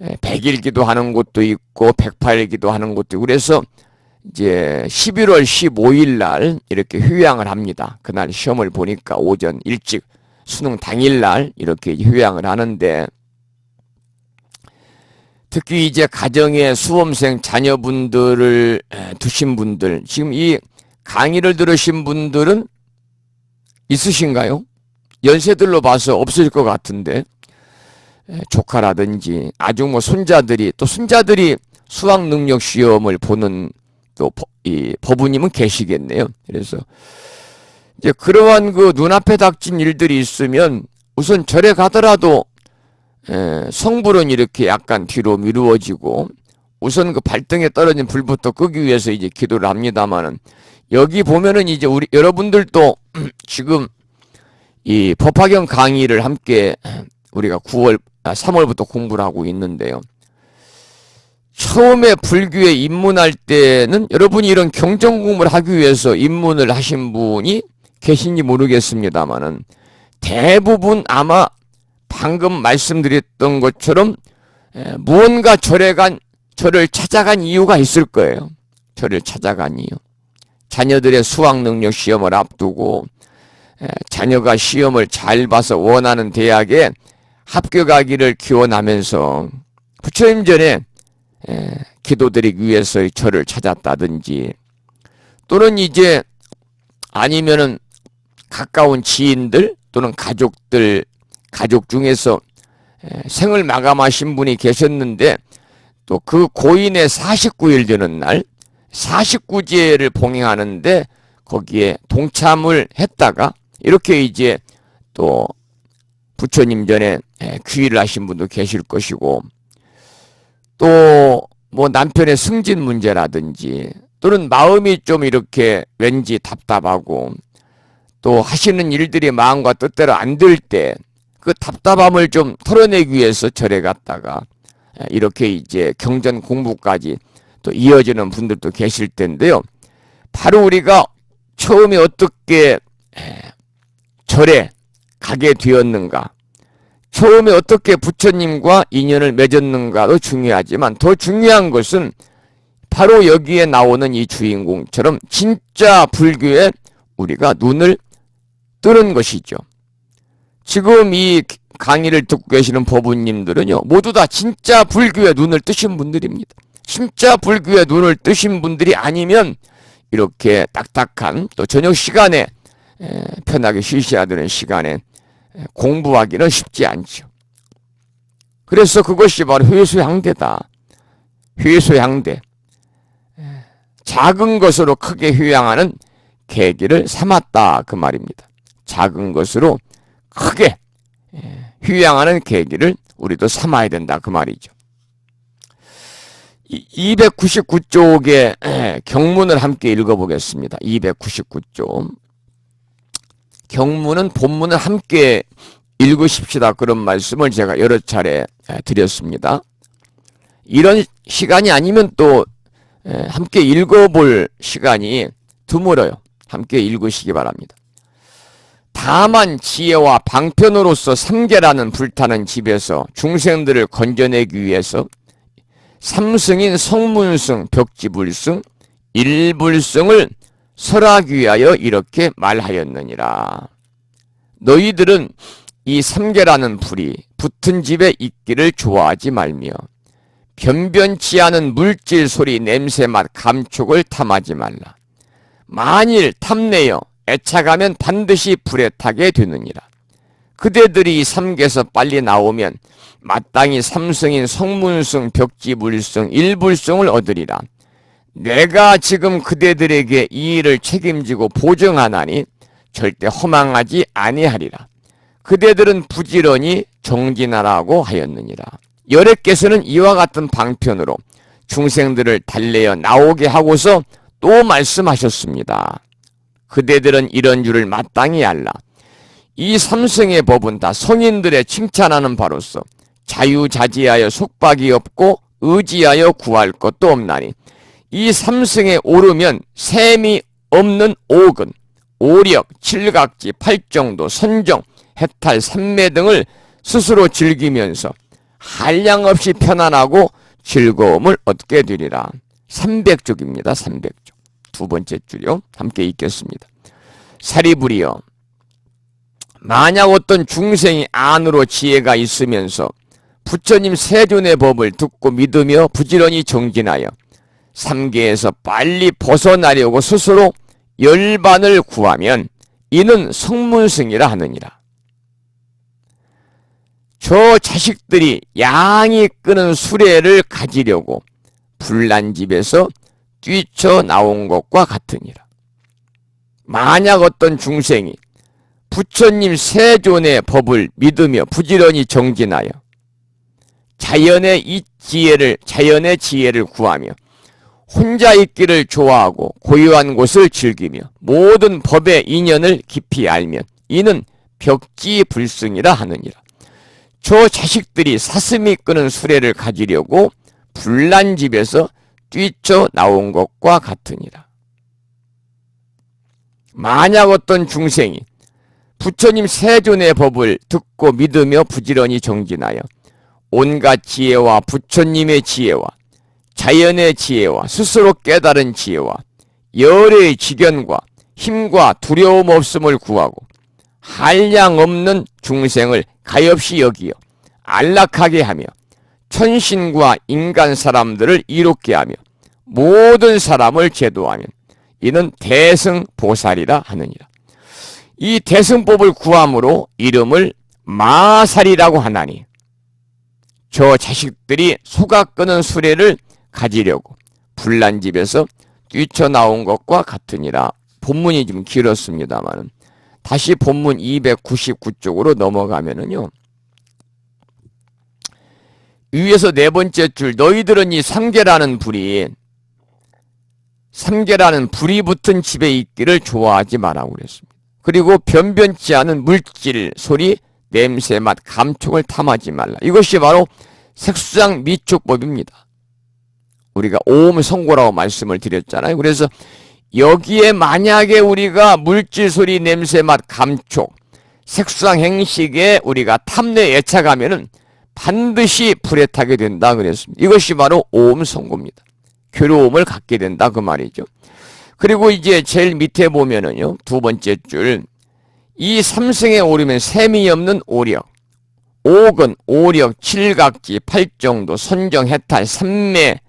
100일 기도 하는 곳도 있고 108일 기도 하는 곳도 있고 그래서 이제 11월 15일 날 이렇게 휴양을 합니다. 그날 시험을 보니까 오전 일찍 수능 당일 날 이렇게 휴양을 하는데 특히 이제 가정에 수험생 자녀분들을 두신 분들 지금 이 강의를 들으신 분들은 있으신가요? 연세들로 봐서 없을 것 같은데, 조카라든지 아주 뭐 손자들이, 또 손자들이 수학 능력 시험을 보는 또 이 법부님은 계시겠네요. 그래서 이제 그러한 그 눈앞에 닥친 일들이 있으면 우선 절에 가더라도 성불은 이렇게 약간 뒤로 미루어지고 우선 그 발등에 떨어진 불부터 끄기 위해서 이제 기도를 합니다만은, 여기 보면은 이제 우리 여러분들도 지금 이 법화경 강의를 함께 우리가 3월부터 공부를 하고 있는데요. 처음에 불교에 입문할 때는 여러분이 이런 경전 공부를 하기 위해서 입문을 하신 분이 계신지 모르겠습니다만은, 대부분 아마 방금 말씀드렸던 것처럼 무언가 절을 찾아간 이유가 있을 거예요. 절을 찾아간 이유. 자녀들의 수학 능력 시험을 앞두고 자녀가 시험을 잘 봐서 원하는 대학에 합격하기를 기원하면서 부처님 전에 기도드리기 위해서 절을 찾았다든지, 또는 이제 아니면은 가까운 지인들 또는 가족 중에서 생을 마감하신 분이 계셨는데 또 그 고인의 49일 되는 날 49제를 봉행하는데 거기에 동참을 했다가 이렇게 이제 또 부처님 전에 귀의를 하신 분도 계실 것이고, 또 뭐 남편의 승진 문제라든지, 또는 마음이 좀 이렇게 왠지 답답하고 또 하시는 일들이 마음과 뜻대로 안 될 때 그 답답함을 좀 털어내기 위해서 절에 갔다가 이렇게 이제 경전 공부까지 또 이어지는 분들도 계실 텐데요. 바로 우리가 처음에 어떻게 절에 가게 되었는가, 처음에 어떻게 부처님과 인연을 맺었는가도 중요하지만 더 중요한 것은 바로 여기에 나오는 이 주인공처럼 진짜 불교에 우리가 눈을 뜨는 것이죠. 지금 이 강의를 듣고 계시는 법우님들은요, 모두 다 진짜 불교에 눈을 뜨신 분들입니다. 진짜 불교에 눈을 뜨신 분들이 아니면 이렇게 딱딱한 또 저녁 시간에 편하게 쉬셔야 되는 시간에 공부하기는 쉽지 않죠. 그래서 그것이 바로 회수향대다. 회수향대. 작은 것으로 크게 휴양하는 계기를 삼았다, 그 말입니다. 작은 것으로 크게 휴양하는 계기를 우리도 삼아야 된다, 그 말이죠. 299쪽의 경문을 함께 읽어보겠습니다. 299쪽. 경문은 본문을 함께 읽으십시다, 그런 말씀을 제가 여러 차례 드렸습니다. 이런 시간이 아니면 또 함께 읽어볼 시간이 드물어요. 함께 읽으시기 바랍니다. 다만 지혜와 방편으로서 삼계라는 불타는 집에서 중생들을 건져내기 위해서 삼승인 성문승, 벽지불승, 일불승을 설하기 위하여 이렇게 말하였느니라. 너희들은 이 삼계라는 불이 붙은 집에 있기를 좋아하지 말며 변변치 않은 물질, 소리, 냄새, 맛, 감촉을 탐하지 말라. 만일 탐내어 애착하면 반드시 불에 타게 되느니라. 그대들이 이 삼계에서 빨리 나오면 마땅히 삼승인 성문승, 벽지불승, 일불승을 얻으리라. 내가 지금 그대들에게 이 일을 책임지고 보증하나니 절대 허망하지 아니하리라. 그대들은 부지런히 정진하라고 하였느니라. 열애께서는 이와 같은 방편으로 중생들을 달래어 나오게 하고서 또 말씀하셨습니다. 그대들은 이런 줄을 마땅히 알라. 이 삼승의 법은 다 성인들의 칭찬하는 바로서 자유자재하여 속박이 없고 의지하여 구할 것도 없나니 이 삼승에 오르면 셈이 없는 오근, 오력, 칠각지, 팔정도, 선정, 해탈, 삼매 등을 스스로 즐기면서 한량없이 편안하고 즐거움을 얻게 되리라. 300쪽입니다. 300쪽. 두 번째 줄이요. 함께 읽겠습니다. 사리불이여, 만약 어떤 중생이 안으로 지혜가 있으면서 부처님 세존의 법을 듣고 믿으며 부지런히 정진하여 삼계에서 빨리 벗어나려고 스스로 열반을 구하면 이는 성문승이라 하느니라. 저 자식들이 양이 끄는 수레를 가지려고 불난 집에서 뛰쳐나온 것과 같으니라. 만약 어떤 중생이 부처님 세존의 법을 믿으며 부지런히 정진하여 자연의 지혜를 구하며 혼자 있기를 좋아하고 고요한 곳을 즐기며 모든 법의 인연을 깊이 알면 이는 벽지불승이라 하느니라. 저 자식들이 사슴이 끄는 수레를 가지려고 불난 집에서 뛰쳐나온 것과 같으니라. 만약 어떤 중생이 부처님 세존의 법을 듣고 믿으며 부지런히 정진하여 온갖 지혜와 부처님의 지혜와 자연의 지혜와 스스로 깨달은 지혜와 열의 지견과 힘과 두려움 없음을 구하고 한량 없는 중생을 가엾이 여기어 안락하게 하며 천신과 인간 사람들을 이롭게 하며 모든 사람을 제도하면 이는 대승보살이라 하느니라. 이 대승법을 구함으로 이름을 마살이라고 하나니 저 자식들이 소가 끄는 수레를 가지려고 불난 집에서 뛰쳐나온 것과 같으니라. 본문이 좀 길었습니다만 다시 본문 299쪽으로 넘어가면은요. 위에서 네 번째 줄 너희들은 이 삼계라는 불이 붙은 집에 있기를 좋아하지 말라고 그랬습니다. 그리고 변변치 않은 물질, 소리, 냄새, 맛, 감촉을 탐하지 말라. 이것이 바로 색수상 미축법입니다. 우리가 오음성고라고 말씀을 드렸잖아요. 그래서 여기에 만약에 우리가 물질, 소리, 냄새, 맛, 감촉, 색수상 행식에 우리가 탐내 애착하면은 반드시 불에 타게 된다 그랬습니다. 이것이 바로 오음성고입니다. 괴로움을 갖게 된다 그 말이죠. 그리고 이제 제일 밑에 보면은요. 두 번째 줄 이 삼승에 오르면 셈이 없는 오력, 오근, 오력, 칠각지, 팔정도, 선정, 해탈, 삼매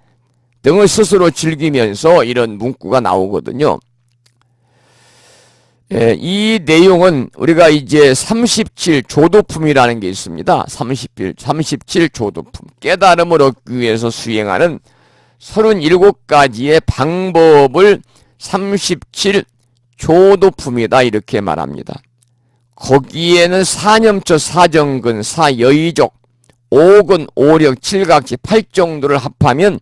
등을 스스로 즐기면서 이런 문구가 나오거든요. 이 내용은 우리가 이제 37 조도품이라는 게 있습니다. 37 조도품. 깨달음을 얻기 위해서 수행하는 37가지의 방법을 37 조도품이다 이렇게 말합니다. 거기에는 사념처, 사정근, 사여의적, 오근, 오력, 칠각지, 팔정도를 합하면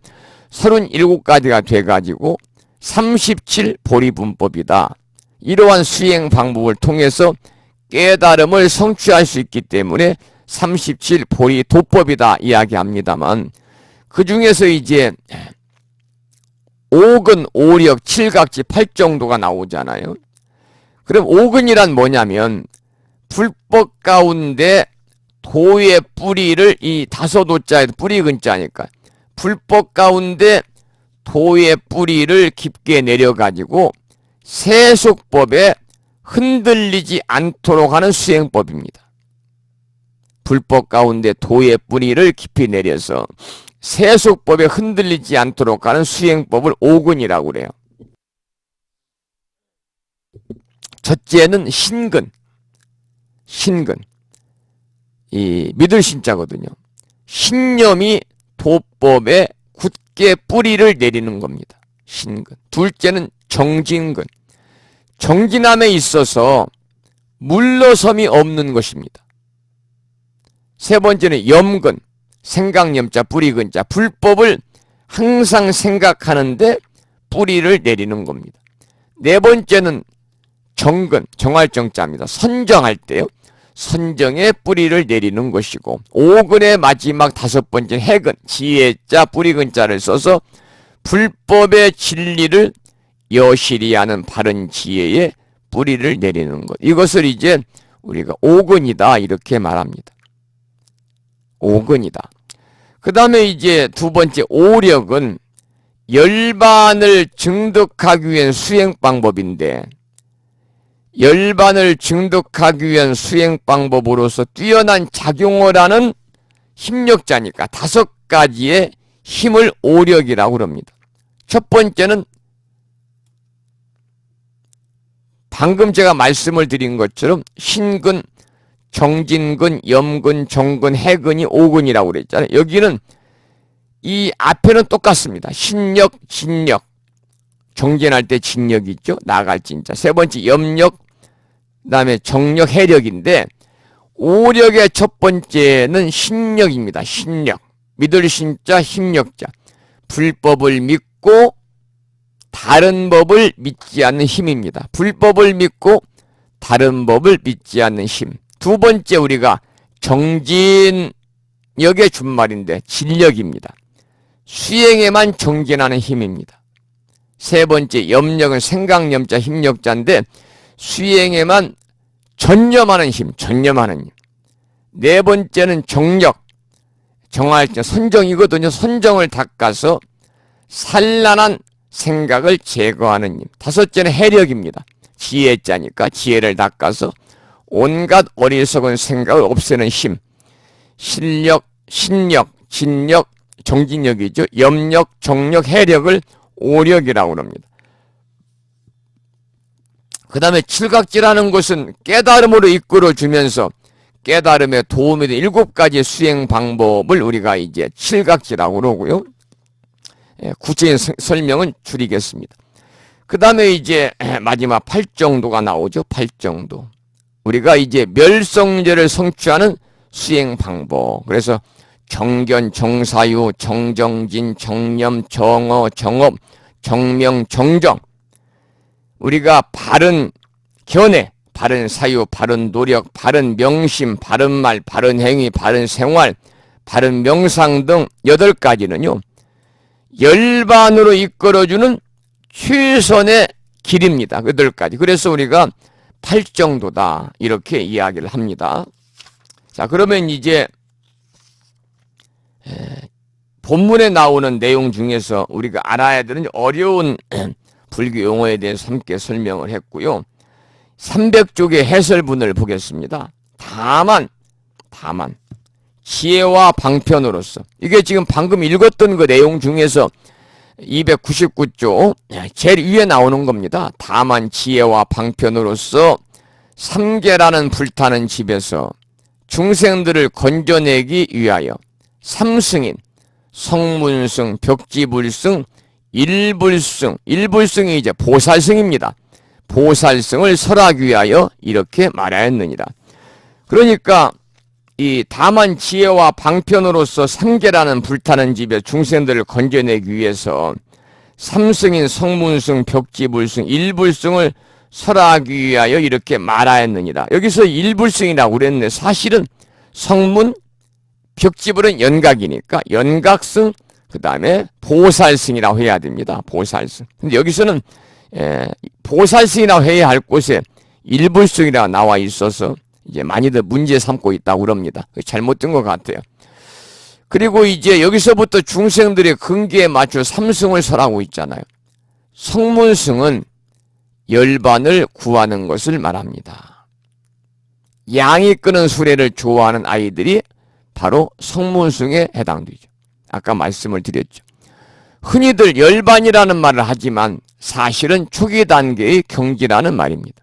37가지가 돼가지고 37 보리분법이다. 이러한 수행 방법을 통해서 깨달음을 성취할 수 있기 때문에 37 보리도법이다 이야기합니다만 그 중에서 이제 오근, 오력, 칠각지, 팔정도가 나오잖아요. 그럼 오근이란 뭐냐면 불법 가운데 도의 뿌리를 이 다소도자에 뿌리 근자니까 불법 가운데 도의 뿌리를 깊게 내려가지고 세속법에 흔들리지 않도록 하는 수행법입니다. 불법 가운데 도의 뿌리를 깊이 내려서 세속법에 흔들리지 않도록 하는 수행법을 오근이라고 그래요. 첫째는 신근. 이 믿을 신자거든요. 신념이 도법에 굳게 뿌리를 내리는 겁니다. 신근. 둘째는 정진근. 정진함에 있어서 물러섬이 없는 것입니다. 세 번째는 염근. 생각념자, 뿌리근자. 불법을 항상 생각하는데 뿌리를 내리는 겁니다. 네 번째는 정근, 정할 정자입니다. 선정할 때요. 선정에 뿌리를 내리는 것이고 오근의 마지막 다섯 번째 해근, 지혜자, 뿌리근자를 써서 불법의 진리를 여실히 하는 바른 지혜에 뿌리를 내리는 것. 이것을 이제 우리가 오근이다 이렇게 말합니다. 오근이다. 그 다음에 이제 두 번째 오력은 열반을 증득하기 위한 수행 방법인데 열반을 증득하기 위한 수행 방법으로서 뛰어난 작용을 하는 힘력자니까 다섯 가지의 힘을 오력이라고 합니다. 첫 번째는 방금 제가 말씀을 드린 것처럼 신근, 정진근, 염근, 정근, 해근이 오근이라고 그랬잖아요. 여기는 이 앞에는 똑같습니다. 신력, 진력. 정진할 때 진력이 있죠. 나갈 진짜. 세 번째 염력, 그다음에 정력, 해력인데 오력의 첫 번째는 신력입니다. 신력. 믿을 신자, 힘력자. 불법을 믿고 다른 법을 믿지 않는 힘입니다. 불법을 믿고 다른 법을 믿지 않는 힘. 두 번째 우리가 정진력의 준말인데 진력입니다. 수행에만 정진하는 힘입니다. 세 번째 염력은 생각염자 힘력자인데 수행에만 전념하는 힘, 전념하는 힘. 네 번째는 정력, 정할 때 선정이거든요. 선정을 닦아서 산란한 생각을 제거하는 힘. 다섯째는 해력입니다. 지혜자니까 지혜를 닦아서 온갖 어리석은 생각을 없애는 힘. 실력, 신력, 진력, 정진력이죠. 염력, 정력, 해력을 오력이라고 합니다. 그 다음에 칠각지라는 것은 깨달음으로 이끌어주면서 깨달음에 도움이 되는 7가지 수행 방법을 우리가 이제 칠각지라고 그러고요. 구체적인 설명은 줄이겠습니다. 그 다음에 이제 마지막 8정도가 나오죠. 8정도. 우리가 이제 멸성제를 성취하는 수행 방법. 그래서 정견, 정사유, 정정진, 정념, 정어, 정업, 정명, 정정. 우리가 바른 견해, 바른 사유, 바른 노력, 바른 명심, 바른 말, 바른 행위, 바른 생활, 바른 명상 등 8가지는요. 열반으로 이끌어주는 최선의 길입니다. 8가지. 그래서 우리가 8정도다 이렇게 이야기를 합니다. 자, 그러면 이제 본문에 나오는 내용 중에서 우리가 알아야 되는 어려운 불교 용어에 대해서 함께 설명을 했고요. 300쪽의 해설문을 보겠습니다. 다만 지혜와 방편으로서 이게 지금 방금 읽었던 그 내용 중에서 299쪽 제일 위에 나오는 겁니다. 다만 지혜와 방편으로서 삼계라는 불타는 집에서 중생들을 건져내기 위하여 삼승인, 성문승, 벽지불승, 일불승이 이제 보살승입니다. 보살승을 설하기 위하여 이렇게 말하였느니라. 그러니까 이 다만 지혜와 방편으로서 삼계라는 불타는 집에 중생들을 건져내기 위해서 삼승인, 성문승, 벽지불승, 일불승을 설하기 위하여 이렇게 말하였느니라. 여기서 일불승이라고 그랬는데 사실은 성문, 벽지불은 연각이니까 연각승, 그 다음에 보살승이라고 해야 됩니다. 보살승. 근데 여기서는 보살승이라고 해야 할 곳에 일불승이라고 나와 있어서 이제 많이들 문제 삼고 있다고 그럽니다. 잘못된 것 같아요. 그리고 이제 여기서부터 중생들의 근기에 맞춰 삼승을 설하고 있잖아요. 성문승은 열반을 구하는 것을 말합니다. 양이 끄는 수레를 좋아하는 아이들이 바로 성문승에 해당되죠. 아까 말씀을 드렸죠. 흔히들 열반이라는 말을 하지만 사실은 초기 단계의 경지라는 말입니다.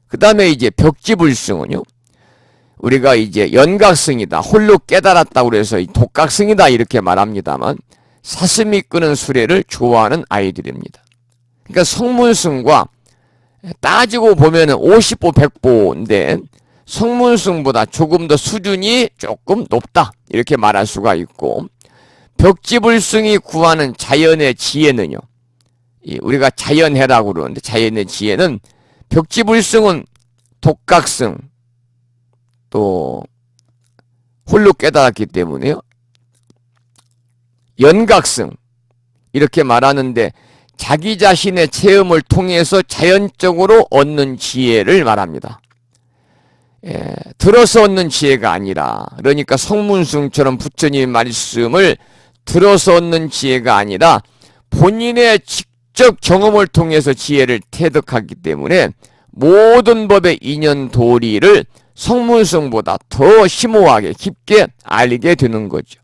그 다음에 이제 벽지불승은요. 우리가 이제 연각승이다. 홀로 깨달았다고 그래서 독각승이다 이렇게 말합니다만 사슴이 끄는 수레를 좋아하는 아이들입니다. 그러니까 성문승과 따지고 보면은 50보 100보인데 성문승보다 조금 더 수준이 조금 높다 이렇게 말할 수가 있고 벽지불승이 구하는 자연의 지혜는요. 우리가 자연해라고 그러는데 자연의 지혜는 벽지불승은 독각승 또 홀로 깨달았기 때문에요. 연각승 이렇게 말하는데 자기 자신의 체험을 통해서 자연적으로 얻는 지혜를 말합니다. 들어서 얻는 지혜가 아니라 그러니까 성문승처럼 부처님의 말씀을 들어서 얻는 지혜가 아니라 본인의 직접 경험을 통해서 지혜를 태득하기 때문에 모든 법의 인연 도리를 성문승보다 더 심오하게 깊게 알게 되는 거죠.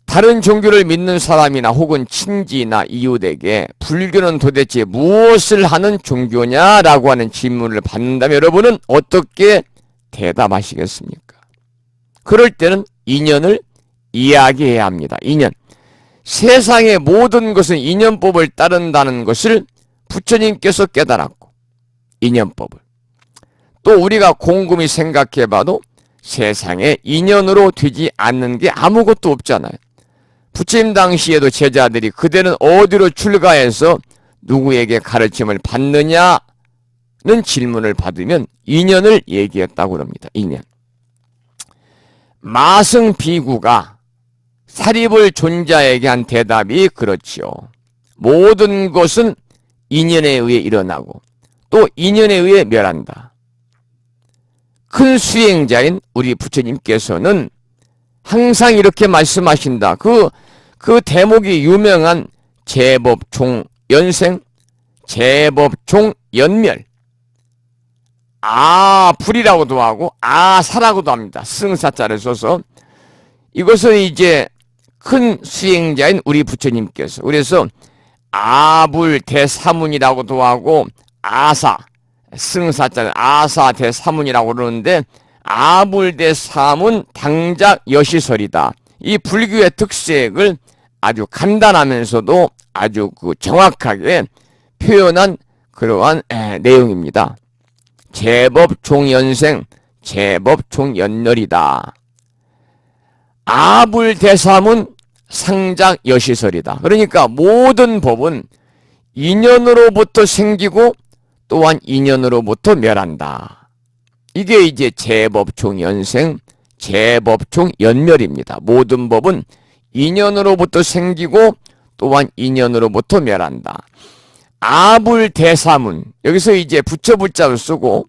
다른 종교를 믿는 사람이나 혹은 친지나 이웃에게 불교는 도대체 무엇을 하는 종교냐라고 하는 질문을 받는다면 여러분은 어떻게 대답하시겠습니까? 그럴 때는 인연을 이야기해야 합니다. 인연. 세상의 모든 것은 인연법을 따른다는 것을 부처님께서 깨달았고, 인연법을. 또 우리가 곰곰이 생각해봐도 세상에 인연으로 되지 않는 게 아무것도 없잖아요. 부처님 당시에도 제자들이 그대는 어디로 출가해서 누구에게 가르침을 받느냐는 질문을 받으면 인연을 얘기했다고 합니다. 인연. 마승비구가 사리불 존자에게 한 대답이 그렇지요. 모든 것은 인연에 의해 일어나고 또 인연에 의해 멸한다. 큰 수행자인 우리 부처님께서는 항상 이렇게 말씀하신다. 그 대목이 유명한 제법종연생, 제법종연멸. 불이라고도 하고 사라고도 합니다. 승사자를 써서. 이것은 이제 큰 수행자인 우리 부처님께서, 그래서 아불대사문이라고도 하고 아사, 승사자는 아사대사문이라고 그러는데 아불대사문 당작 여시설이다. 이 불교의 특색을 아주 간단하면서도 아주 정확하게 표현한 그러한 내용입니다. 제법종연생, 제법종연멸이다. 아불대사문 상작 여시설이다. 그러니까 모든 법은 인연으로부터 생기고 또한 인연으로부터 멸한다. 이게 이제 제법종연생, 제법종연멸입니다. 모든 법은 인연으로부터 생기고 또한 인연으로부터 멸한다. 아불대사문, 여기서 이제 붙여불자를 쓰고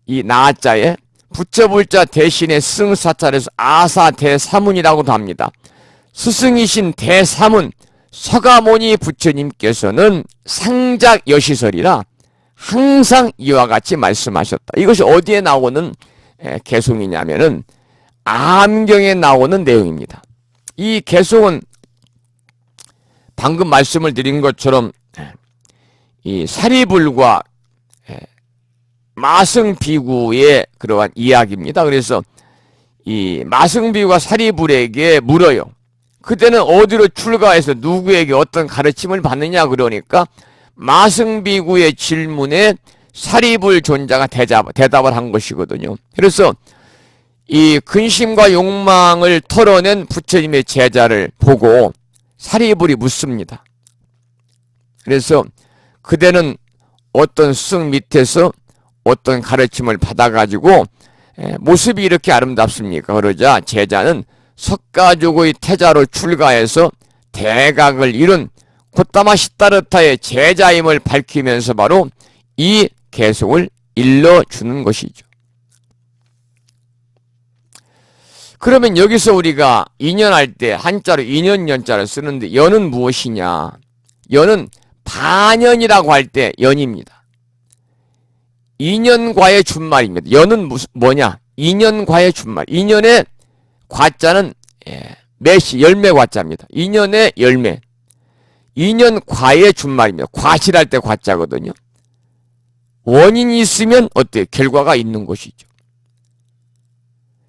이 나자에 붙여불자 대신에 승사자를 해서 아사대사문이라고도 합니다. 스승이신 대사문 서가모니 부처님께서는 상작 여시설이라 항상 이와 같이 말씀하셨다. 이것이 어디에 나오는 개송이냐면은 암경에 나오는 내용입니다. 이 개송은 방금 말씀을 드린 것처럼 이 사리불과 마승비구의 그러한 이야기입니다. 그래서 이 마승비구가 사리불에게 물어요. 그때는 어디로 출가해서 누구에게 어떤 가르침을 받느냐 그러니까 마승비구의 질문에 사리불 존자가 대답을 한 것이거든요. 그래서 이 근심과 욕망을 털어낸 부처님의 제자를 보고 사리불이 묻습니다. 그래서 그대는 어떤 스승 밑에서 어떤 가르침을 받아가지고 모습이 이렇게 아름답습니까? 그러자 제자는 석가족의 태자로 출가해서 대각을 이룬 고타마 시타르타의 제자임을 밝히면서 바로 이 개송을 일러주는 것이죠. 그러면 여기서 우리가 인연할 때 한자로 인연 연자를 쓰는데 연은 무엇이냐? 연은 반연이라고 할 때 연입니다. 인연과의 준말입니다. 연은 뭐냐? 인연과의 준말. 인연의 과자는 매시 열매 과자입니다. 인연의 열매. 인연과의 준말입니다. 과실할 때 과자거든요. 원인이 있으면 어때요? 결과가 있는 것이죠.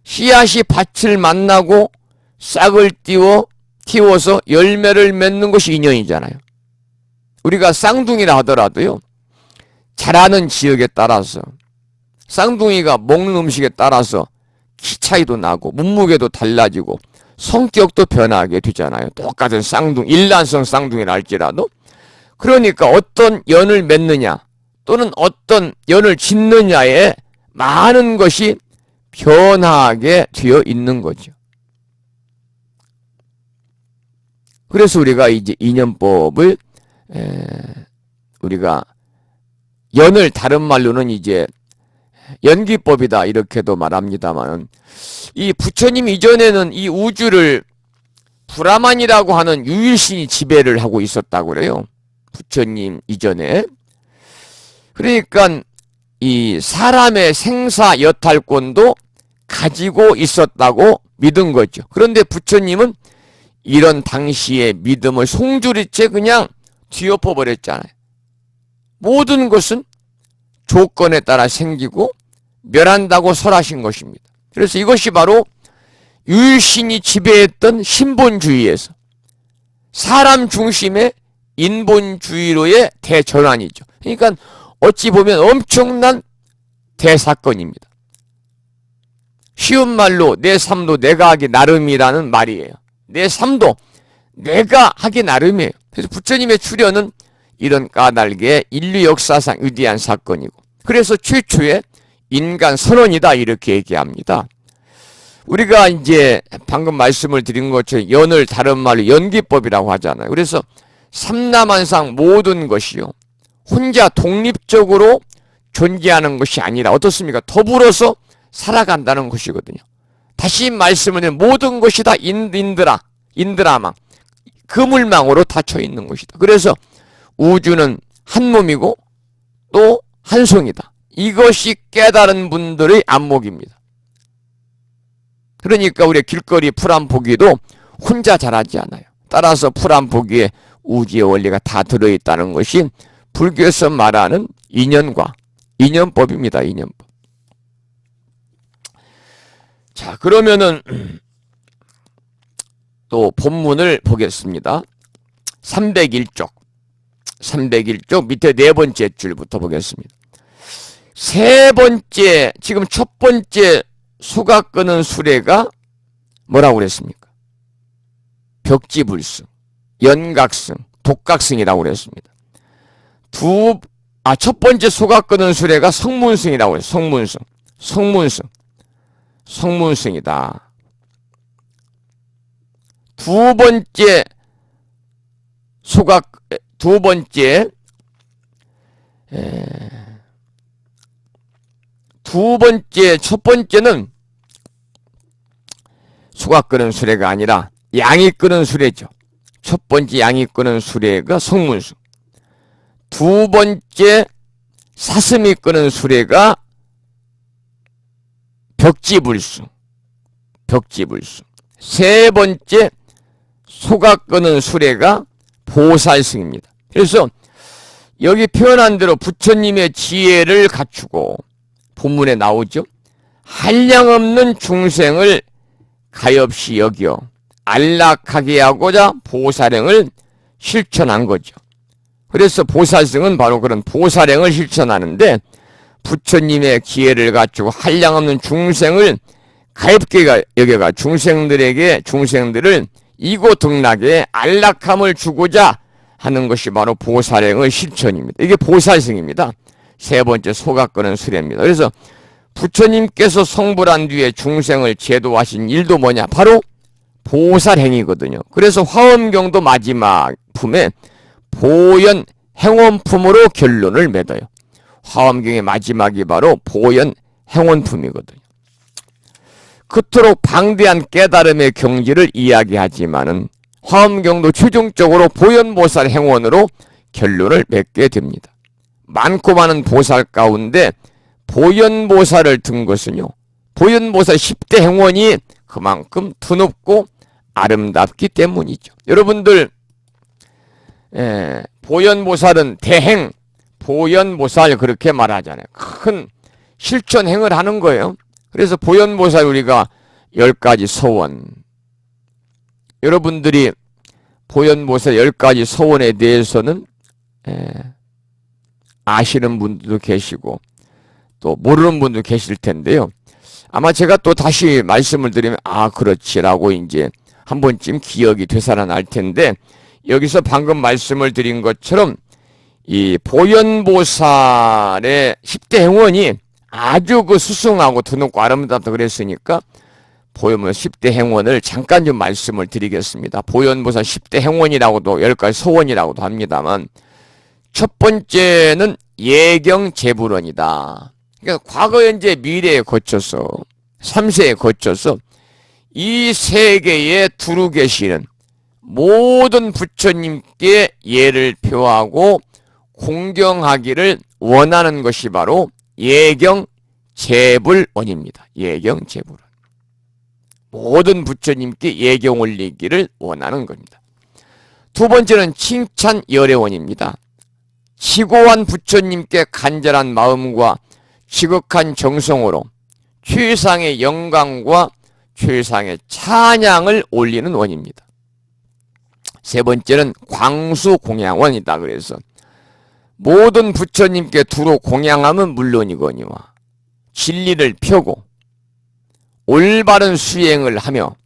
씨앗이 밭을 만나고 싹을 틔워서 열매를 맺는 것이 인연이잖아요. 우리가 쌍둥이라 하더라도요, 자라는 지역에 따라서 쌍둥이가 먹는 음식에 따라서 키 차이도 나고 몸무게도 달라지고 성격도 변하게 되잖아요. 똑같은 쌍둥이, 일란성 쌍둥이라 할지라도. 그러니까 어떤 연을 맺느냐 또는 어떤 연을 짓느냐에 많은 것이 변하게 되어 있는 거죠. 그래서 우리가 이제 인연법을 우리가 연을 다른 말로는 이제 연기법이다 이렇게도 말합니다만, 이 부처님 이전에는 이 우주를 브라만이라고 하는 유일신이 지배를 하고 있었다고 그래요. 부처님 이전에. 그러니까 이 사람의 생사 여탈권도 가지고 있었다고 믿은 거죠. 그런데 부처님은 이런 당시의 믿음을 송두리째 그냥 뒤엎어 버렸잖아요. 모든 것은 조건에 따라 생기고 멸한다고 설하신 것입니다. 그래서 이것이 바로 유일신이 지배했던 신본주의에서 사람 중심의 인본주의로의 대전환이죠. 그러니까 어찌 보면 엄청난 대사건입니다. 쉬운 말로 내 삶도 내가 하기 나름이라는 말이에요. 내 삶도 내가 하기 나름이에요. 그래서 부처님의 출현은 이런 까닭의 인류 역사상 위대한 사건이고, 그래서 최초의 인간 선언이다 이렇게 얘기합니다. 우리가 이제 방금 말씀을 드린 것처럼 연을 다른 말로 연기법이라고 하잖아요. 그래서 삼라만상 모든 것이요, 혼자 독립적으로 존재하는 것이 아니라 어떻습니까? 더불어서 살아간다는 것이거든요. 다시 말씀을 드리면 모든 것이 다 인드라망, 그물망으로 닫혀 있는 것이다. 그래서 우주는 한 몸이고 또 한 송이다. 이것이 깨달은 분들의 안목입니다. 그러니까 우리 길거리 풀 한 포기도 혼자 자라지 않아요. 따라서 풀 한 포기에 우주의 원리가 다 들어있다는 것이 불교에서 말하는 인연법입니다. 인연법. 자, 그러면은 또 본문을 보겠습니다. 301쪽 밑에 네 번째 줄부터 보겠습니다. 세 번째, 지금 첫 번째 수가 끄는 수레가 뭐라고 그랬습니까? 벽지불승, 연각승, 독각승이라고 그랬습니다. 첫 번째 수가 끄는 수레가 성문승이라고 했어요. 성문승이다. 두 번째, 첫 번째는 수가 끄는 수레가 아니라 양이 끄는 수레죠. 첫 번째 양이 끄는 수레가 성문승. 두 번째 사슴이 끄는 수레가 벽지불승. 세 번째 소가 끄는 수레가 보살승입니다. 그래서 여기 표현한 대로 부처님의 지혜를 갖추고 본문에 나오죠. 한량없는 중생을 가엾이 여겨 안락하게 하고자 보살행을 실천한 거죠. 그래서 보살승은 바로 그런 보살행을 실천하는데, 부처님의 기회를 갖추고 한량없는 중생을 가엾게 여겨가 중생들을 이고등락에 안락함을 주고자 하는 것이 바로 보살행의 실천입니다. 이게 보살승입니다. 세 번째 소가 끄는 수레입니다. 그래서 부처님께서 성불한 뒤에 중생을 제도하신 일도 뭐냐? 바로 보살행이거든요. 그래서 화엄경도 마지막 품에 보현 행원품으로 결론을 맺어요. 화엄경의 마지막이 바로 보현 행원품이거든요. 그토록 방대한 깨달음의 경지를 이야기하지만은 화엄경도 최종적으로 보현보살 행원으로 결론을 맺게 됩니다. 많고 많은 보살 가운데 보현보살을 든 것은요, 보현보살 10대 행원이 그만큼 드높고 아름답기 때문이죠. 여러분들, 보현보살은 대행, 보현보살 그렇게 말하잖아요. 큰 실천행을 하는 거예요. 그래서 보현보살 우리가 10가지 서원, 여러분들이 보현보살 10가지 서원에 대해서는 아시는 분들도 계시고 또 모르는 분도 계실 텐데요. 아마 제가 또 다시 말씀을 드리면 그렇지라고 이제 한 번쯤 기억이 되살아날 텐데, 여기서 방금 말씀을 드린 것처럼 이 보현보살의 10대 행원이 아주 그 수승하고 드높고 아름답다 그랬으니까 보현보살 10대 행원을 잠깐 좀 말씀을 드리겠습니다. 보현보살 10대 행원이라고도 10가지 소원이라고도 합니다만, 첫 번째는 예경재불원이다. 그러니까 과거, 현재, 미래에 거쳐서 3세에 거쳐서 이 세계에 두루 계시는 모든 부처님께 예를 표하고 공경하기를 원하는 것이 바로 예경재불원입니다. 예경재불원. 모든 부처님께 예경 올리기를 원하는 겁니다. 두 번째는 칭찬 열애원입니다. 지고한 부처님께 간절한 마음과 지극한 정성으로 최상의 영광과 최상의 찬양을 올리는 원입니다. 세 번째는 광수공양원이다. 그래서 모든 부처님께 두루 공양함은 물론이거니와 진리를 펴고 올바른 수행을 하며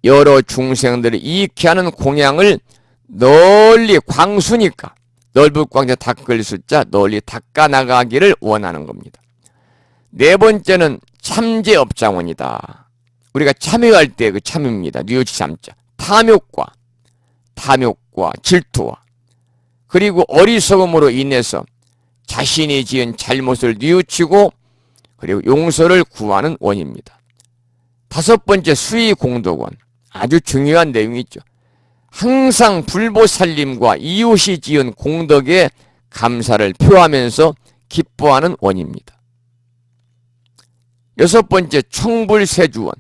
여러 중생들을 이익케 하는 공양을 널리 광수니까 넓은 광자 닦을 숫자 널리 닦아나가기를 원하는 겁니다. 네 번째는 참제업장원이다. 우리가 참여할 때 그 참여입니다. 뉘우치 참자. 탐욕과 질투와 그리고 어리석음으로 인해서 자신이 지은 잘못을 뉘우치고 그리고 용서를 구하는 원입니다. 다섯 번째 수의공덕원. 아주 중요한 내용이죠. 항상 불보살림과 이웃이 지은 공덕에 감사를 표하면서 기뻐하는 원입니다. 여섯 번째 청불세주원.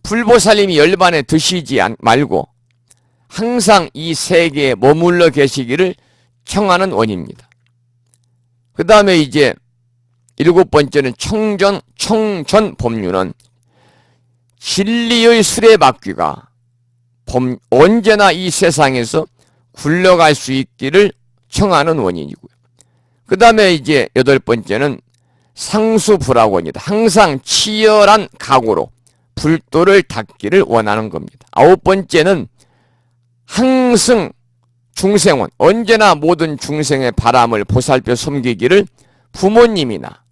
불보살림이 열반에 드시지 말고 항상 이 세계에 머물러 계시기를 청하는 원입니다. 그 다음에 이제 일곱 번째는 청전법륜은 진리의 수레바퀴가 언제나 이 세상에서 굴러갈 수 있기를 청하는 원인이고요. 그 다음에 이제 여덟 번째는 상수불학원이다. 항상 치열한 각오로 불도를 닦기를 원하는 겁니다. 아홉 번째는 항승 중생원. 언제나 모든 중생의 바람을 보살펴 섬기기를 부모님이나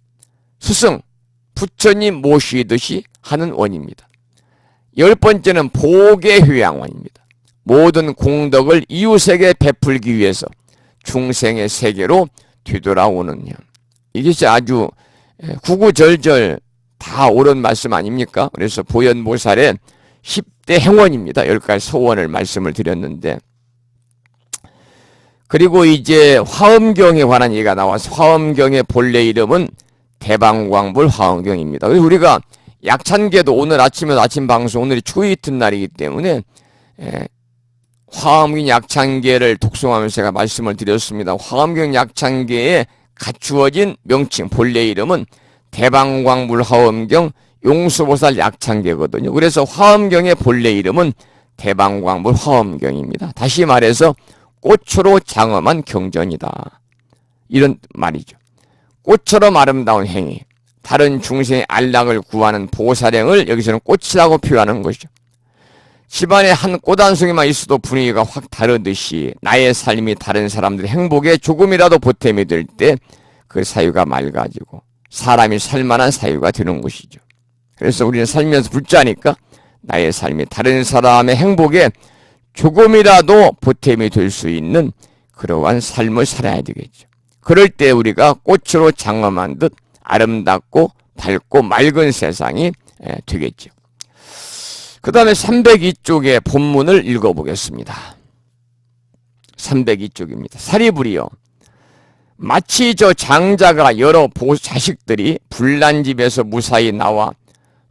스승, 부처님 모시듯이 하는 원입니다. 열 번째는 보계휴양원입니다. 모든 공덕을 이웃에게 베풀기 위해서 중생의 세계로 뒤돌아오는 현. 이것이 아주 구구절절 다 옳은 말씀 아닙니까? 그래서 보현보살의 10대 행원입니다. 10가지 소원을 말씀을 드렸는데, 그리고 이제 화엄경에 관한 얘기가 나와서 화엄경의 본래 이름은 대방광불 화엄경입니다. 그래서 우리가 약찬계도 오늘 아침에 아침 방송, 오늘이 추위 이튿날이기 때문에 화엄경 약찬계를 독송하면서 제가 말씀을 드렸습니다. 화엄경 약찬계에 갖추어진 명칭, 본래 이름은 대방광불 화엄경 용수보살 약찬계거든요. 그래서 화엄경의 본래 이름은 대방광불 화엄경입니다. 다시 말해서 꽃으로 장엄한 경전이다. 이런 말이죠. 꽃처럼 아름다운 행위, 다른 중생의 안락을 구하는 보살행을 여기서는 꽃이라고 표현하는 것이죠. 집안에 한 꽃 한 송이만 있어도 분위기가 확 다르듯이 나의 삶이 다른 사람들의 행복에 조금이라도 보탬이 될 때 그 사유가 맑아지고 사람이 살만한 사유가 되는 것이죠. 그래서 우리는 살면서 붙자니까 나의 삶이 다른 사람의 행복에 조금이라도 보탬이 될 수 있는 그러한 삶을 살아야 되겠죠. 그럴 때 우리가 꽃으로 장엄한 듯 아름답고 밝고 맑은 세상이 되겠죠. 그 다음에 302쪽의 본문을 읽어보겠습니다. 302쪽입니다. 사리불이여, 마치 저 장자가 여러 자식들이 불난 집에서 무사히 나와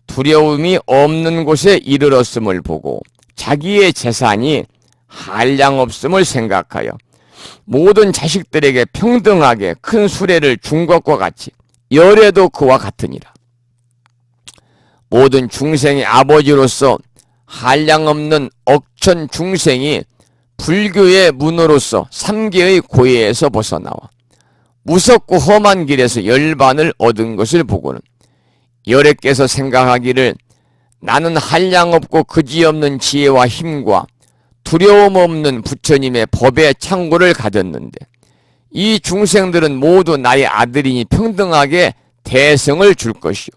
두려움이 없는 곳에 이르렀음을 보고 자기의 재산이 한량없음을 생각하여 모든 자식들에게 평등하게 큰 수레를 준 것과 같이 열애도 그와 같으니라. 모든 중생의 아버지로서 한량없는 억천 중생이 불교의 문으로서 삼계의 고해에서 벗어나와 무섭고 험한 길에서 열반을 얻은 것을 보고는 열애께서 생각하기를 나는 한량없고 그지없는 지혜와 힘과 두려움 없는 부처님의 법의 창고를 가졌는데 이 중생들은 모두 나의 아들이니 평등하게 대성을 줄 것이요,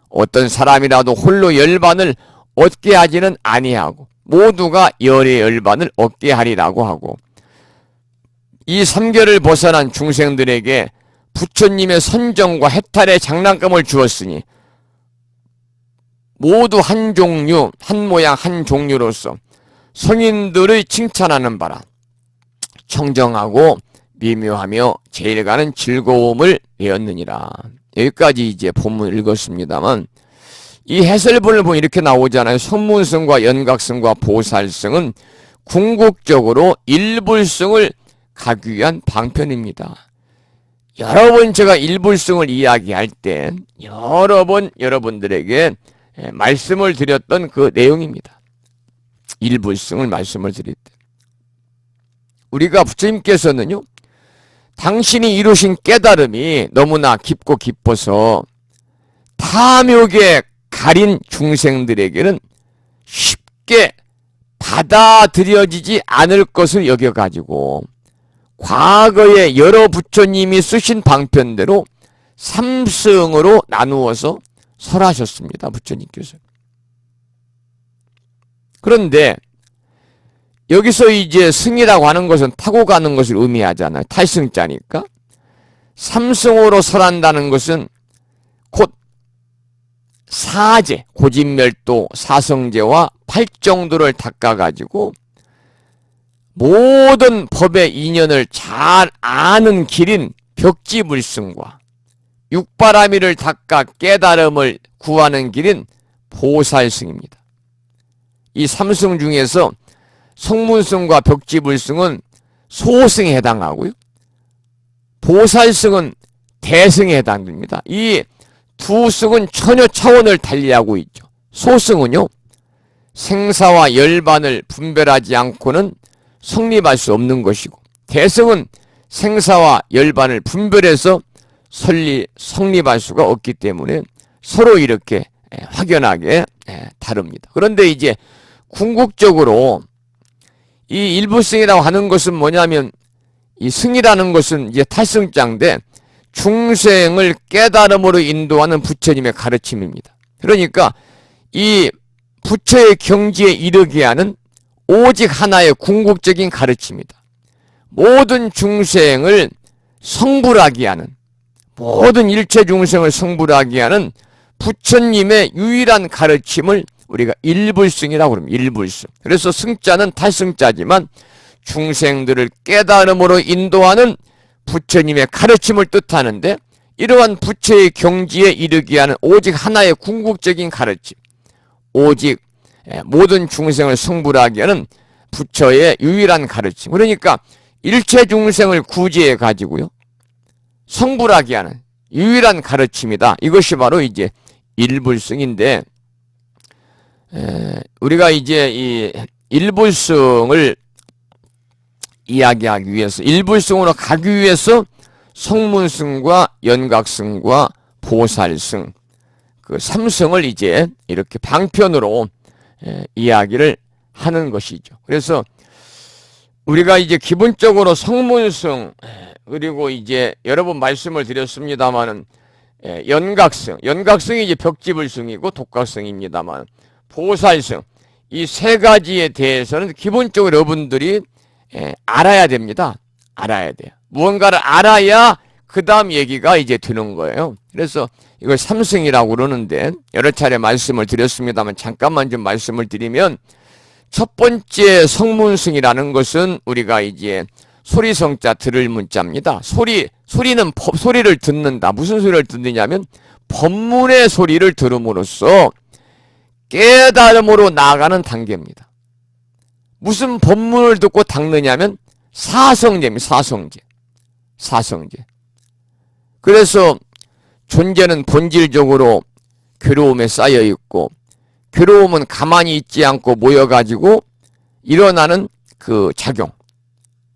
어떤 사람이라도 홀로 열반을 얻게 하지는 아니하고 모두가 열의 열반을 얻게 하리라고 하고, 이 삼계를 벗어난 중생들에게 부처님의 선정과 해탈의 장난감을 주었으니 모두 한 종류, 한 모양, 한 종류로서 성인들의 칭찬하는 바라 청정하고 미묘하며 제일 가는 즐거움을 내었느니라. 여기까지 이제 본문을 읽었습니다만, 이 해설본을 보면 이렇게 나오잖아요. 성문승과 연각승과 보살승은 궁극적으로 일불승을 가기 위한 방편입니다. 여러 번 제가 일불승을 이야기할 때 여러 번 여러분들에게 말씀을 드렸던 그 내용입니다. 일불승을 말씀을 드릴 때 우리가 부처님께서는요, 당신이 이루신 깨달음이 너무나 깊고 깊어서 탐욕에 가린 중생들에게는 쉽게 받아들여지지 않을 것을 여겨가지고 과거에 여러 부처님이 쓰신 방편대로 삼승으로 나누어서 설하셨습니다. 부처님께서. 그런데 여기서 이제 승이라고 하는 것은 타고 가는 것을 의미하잖아요. 탈승자니까. 삼승으로 설한다는 것은 곧 사제, 고진멸도, 사성제와 팔정도를 닦아가지고 모든 법의 인연을 잘 아는 길인 벽지불승과 육바라미를 닦아 깨달음을 구하는 길인 보살승입니다. 이 삼승 중에서 성문승과 벽지불승은 소승에 해당하고요, 보살승은 대승에 해당됩니다. 이 두 승은 천여 차원을 달리하고 있죠. 소승은요, 생사와 열반을 분별하지 않고는 성립할 수 없는 것이고, 대승은 생사와 열반을 분별해서 성립할 수가 없기 때문에 서로 이렇게 확연하게 다릅니다. 그런데 이제 궁극적으로 이 일부승이라고 하는 것은 뭐냐면, 이 승이라는 것은 이제 탈승자인데 중생을 깨달음으로 인도하는 부처님의 가르침입니다. 그러니까 이 부처의 경지에 이르게 하는 오직 하나의 궁극적인 가르침이다. 모든 중생을 성불하게 하는, 모든 일체 중생을 성불하게 하는 부처님의 유일한 가르침을 우리가 일불승이라고 합니다. 일불승. 그래서 승자는 탈승자지만 중생들을 깨달음으로 인도하는 부처님의 가르침을 뜻하는데, 이러한 부처의 경지에 이르게 하는 오직 하나의 궁극적인 가르침, 오직 모든 중생을 성불하게 하는 부처의 유일한 가르침, 그러니까 일체 중생을 구제해 가지고요 성불하게 하는 유일한 가르침이다. 이것이 바로 이제 일불승인데, 우리가 이제 이 일불승을 이야기하기 위해서, 일불승으로 가기 위해서 성문승과 연각승과 보살승, 그 삼승을 이제 이렇게 방편으로 이야기를 하는 것이죠. 그래서 우리가 이제 기본적으로 성문승, 그리고 이제 여러 번 말씀을 드렸습니다만은 연각승이 이제 벽지불승이고 독각승입니다만, 보살승, 이 세 가지에 대해서는 기본적으로 여러분들이 알아야 됩니다. 알아야 돼요. 무언가를 알아야 그 다음 얘기가 이제 되는 거예요. 그래서 이걸 삼승이라고 그러는데 여러 차례 말씀을 드렸습니다만 잠깐만 좀 말씀을 드리면, 첫 번째 성문승이라는 것은 우리가 이제 소리성자 들을 문자입니다. 소리는 소리를 듣는다. 무슨 소리를 듣느냐면 법문의 소리를 들음으로써 깨달음으로 나아가는 단계입니다. 무슨 법문을 듣고 닦느냐면 사성제입니다. 사성제. 그래서 존재는 본질적으로 괴로움에 쌓여 있고, 괴로움은 가만히 있지 않고 모여가지고 일어나는 그 작용,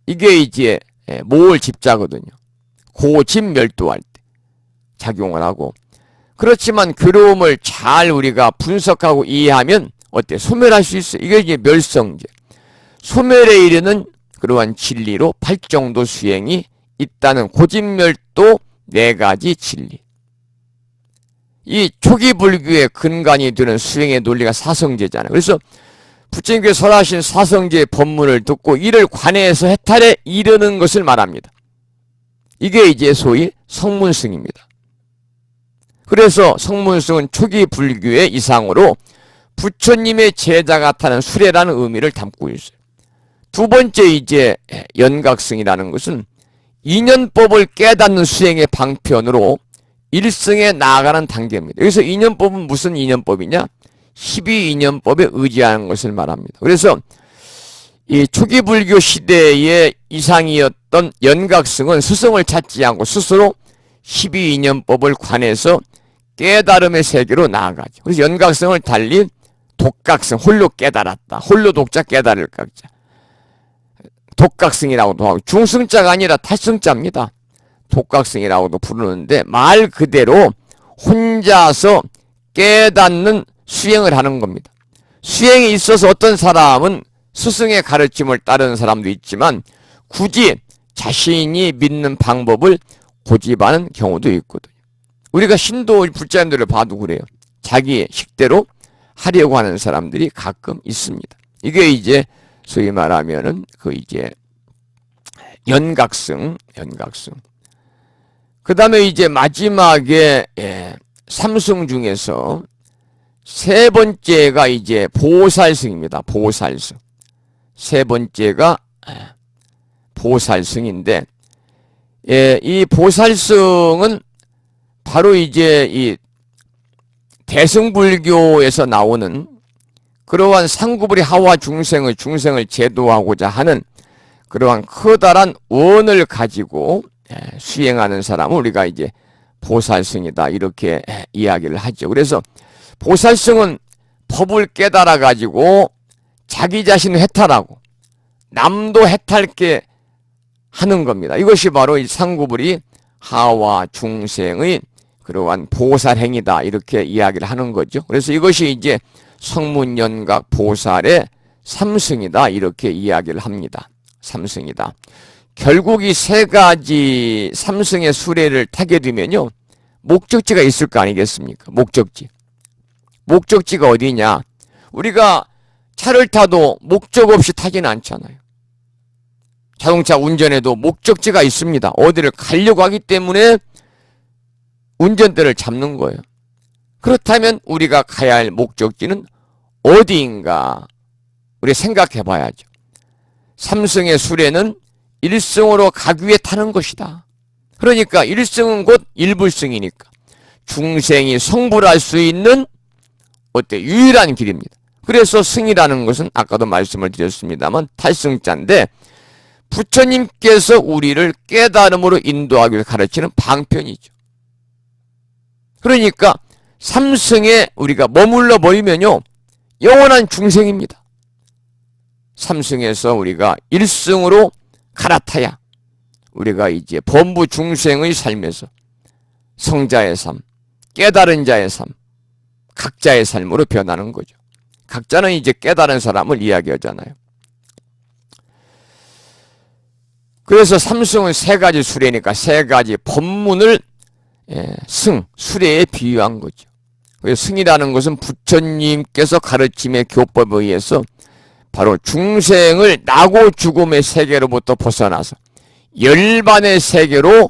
이게 이제 모을 집자거든요. 고집멸도할 때 작용을 하고, 그렇지만 괴로움을 잘 우리가 분석하고 이해하면 어때? 소멸할 수 있어요. 이게 이제 멸성제. 소멸에 이르는 그러한 진리로 팔정도 수행이 있다는 고집멸도 네 가지 진리. 이 초기 불교의 근간이 되는 수행의 논리가 사성제잖아요. 그래서 부처님께서 설하신 사성제의 법문을 듣고 이를 관해서 해탈에 이르는 것을 말합니다. 이게 이제 소위 성문승입니다. 그래서 성문승은 초기 불교의 이상으로 부처님의 제자가 타는 수레라는 의미를 담고 있어요. 두 번째 이제 연각승이라는 것은 인연법을 깨닫는 수행의 방편으로 일승에 나아가는 단계입니다. 여기서 인연법은 무슨 인연법이냐? 12인연법에 의지하는 것을 말합니다. 그래서 이 초기 불교 시대의 이상이었던 연각승은 스승을 찾지 않고 스스로 12인연법을 관해서 깨달음의 세계로 나아가죠. 그래서 연각승을 달리 독각승, 홀로 깨달았다. 홀로 독자 깨달을 각자. 독각승이라고도 하고 중승자가 아니라 탈승자입니다. 독각승이라고도 부르는데 말 그대로 혼자서 깨닫는 수행을 하는 겁니다. 수행이 있어서 어떤 사람은 스승의 가르침을 따르는 사람도 있지만 굳이 자신이 믿는 방법을 고집하는 경우도 있거든요. 우리가 신도 불자님들을 봐도 그래요. 자기 식대로 하려고 하는 사람들이 가끔 있습니다. 이게 이제 소위 말하면은 그 이제 연각승. 그 다음에 이제 마지막에 삼승 중에서 세 번째가 이제 보살승입니다. 보살승. 세 번째가 보살승인데, 이 보살승은 바로 이제 이 대승불교에서 나오는 그러한 상구불이 하와 중생을 제도하고자 하는 그러한 커다란 원을 가지고 수행하는 사람은 우리가 이제 보살승이다 이렇게 이야기를 하죠. 그래서 보살승은 법을 깨달아 가지고 자기 자신을 해탈하고 남도 해탈게 하는 겁니다. 이것이 바로 이 상구불이 하와 중생의 그러한 보살행위다 이렇게 이야기를 하는 거죠. 그래서 이것이 이제 성문연각 보살의 삼승이다 이렇게 이야기를 합니다. 삼승이다. 결국 이 세 가지 삼승의 수레를 타게 되면요, 목적지가 있을 거 아니겠습니까? 목적지가 어디냐? 우리가 차를 타도 목적 없이 타지는 않잖아요. 자동차 운전에도 목적지가 있습니다. 어디를 가려고 하기 때문에 운전대를 잡는 거예요. 그렇다면 우리가 가야 할 목적지는 어디인가? 우리 생각해 봐야죠. 삼승의 수레는 일승으로 가기 위해 타는 것이다. 그러니까 일승은 곧 일불승이니까 중생이 성불할 수 있는 유일한 길입니다. 그래서 승이라는 것은 아까도 말씀을 드렸습니다만 탈승자인데 부처님께서 우리를 깨달음으로 인도하기 위해 가르치는 방편이죠. 그러니까 삼승에 우리가 머물러 버리면요, 영원한 중생입니다. 삼승에서 우리가 일승으로 갈아타야 우리가 이제 범부 중생의 삶에서 성자의 삶, 깨달은 자의 삶, 각자의 삶으로 변하는 거죠. 각자는 이제 깨달은 사람을 이야기하잖아요. 그래서 삼승은 세 가지 수레니까 세 가지 법문을 수레에 비유한 거죠. 그래서 승이라는 것은 부처님께서 가르침의 교법에 의해서 바로 중생을 나고 죽음의 세계로부터 벗어나서 열반의 세계로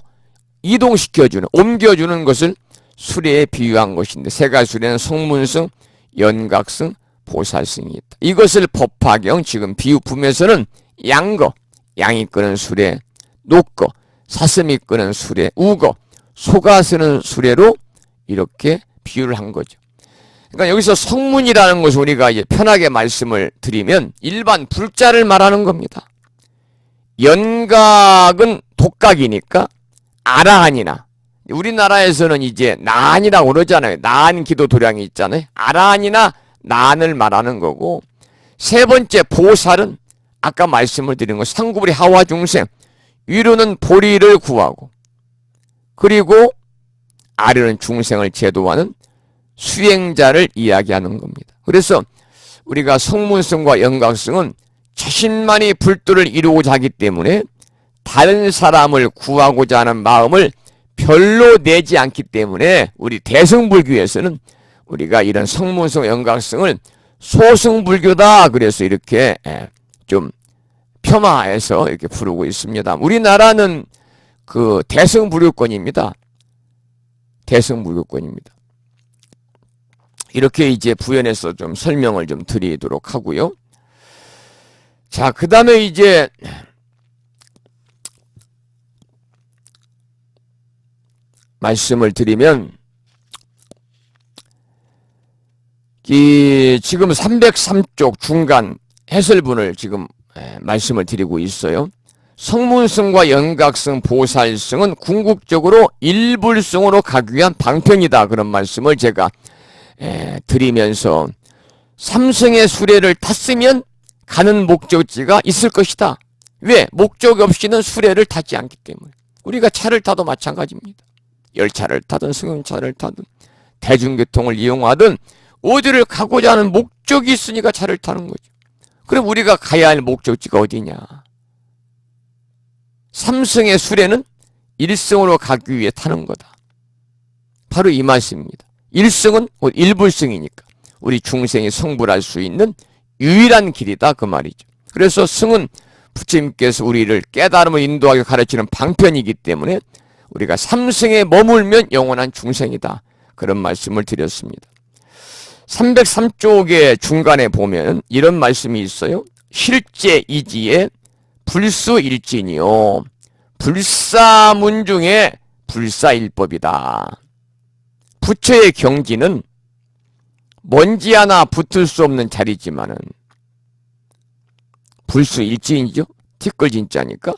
이동시켜주는, 옮겨주는 것을 수레에 비유한 것인데 세 가지 수레는 성문승, 연각승, 보살승이 있다. 이것을 법화경 지금 비유품에서는 양거, 양이 끄는 수레, 녹거, 사슴이 끄는 수레, 우거, 소가 쓰는 수레로 이렇게 비유를 한 거죠. 그러니까 여기서 성문이라는 것을 우리가 이제 편하게 말씀을 드리면 일반 불자를 말하는 겁니다. 연각은 독각이니까 아라한이나, 우리나라에서는 이제 나한이라고 그러잖아요. 나한 기도 도량이 있잖아요. 아라한이나 나한을 말하는 거고, 세 번째 보살은 아까 말씀을 드린 것 상구불이 하와 중생, 위로는 보리를 구하고 그리고 아래는 중생을 제도하는 수행자를 이야기하는 겁니다. 그래서 우리가 성문승과 연각승은 자신만이 불도를 이루고자 하기 때문에 다른 사람을 구하고자 하는 마음을 별로 내지 않기 때문에 우리 대승불교에서는 우리가 이런 성문승, 연각승을 소승불교다 그래서 이렇게 좀 폄하해서 이렇게 부르고 있습니다. 우리나라는 그 대승불교권입니다. 대승불교권입니다. 이렇게 이제 부연해서 좀 설명을 좀 드리도록 하고요. 자, 그 다음에 이제 말씀을 드리면 이 지금 303쪽 중간 해설문을 지금 말씀을 드리고 있어요. 성문승과 연각승, 보살승은 궁극적으로 일불승으로 가기 위한 방편이다. 그런 말씀을 제가 드리면서 삼승의 수레를 탔으면 가는 목적지가 있을 것이다. 왜? 목적 없이는 수레를 타지 않기 때문에. 우리가 차를 타도 마찬가지입니다. 열차를 타든 승용차를 타든 대중교통을 이용하든 어디를 가고자 하는 목적이 있으니까 차를 타는 거죠. 그럼 우리가 가야 할 목적지가 어디냐? 삼승의 수레는 일승으로 가기 위해 타는 거다. 바로 이 말씀입니다. 일승은 곧 일불승이니까 우리 중생이 성불할 수 있는 유일한 길이다 그 말이죠. 그래서 승은 부처님께서 우리를 깨달음을 인도하게 가르치는 방편이기 때문에 우리가 삼승에 머물면 영원한 중생이다. 그런 말씀을 드렸습니다. 303쪽의 중간에 보면 이런 말씀이 있어요. 실제이지에 불수일진이요. 불사문 중에 불사일법이다. 부처의 경지는 먼지 하나 붙을 수 없는 자리지만은 불수일진이죠. 티끌진짜니까.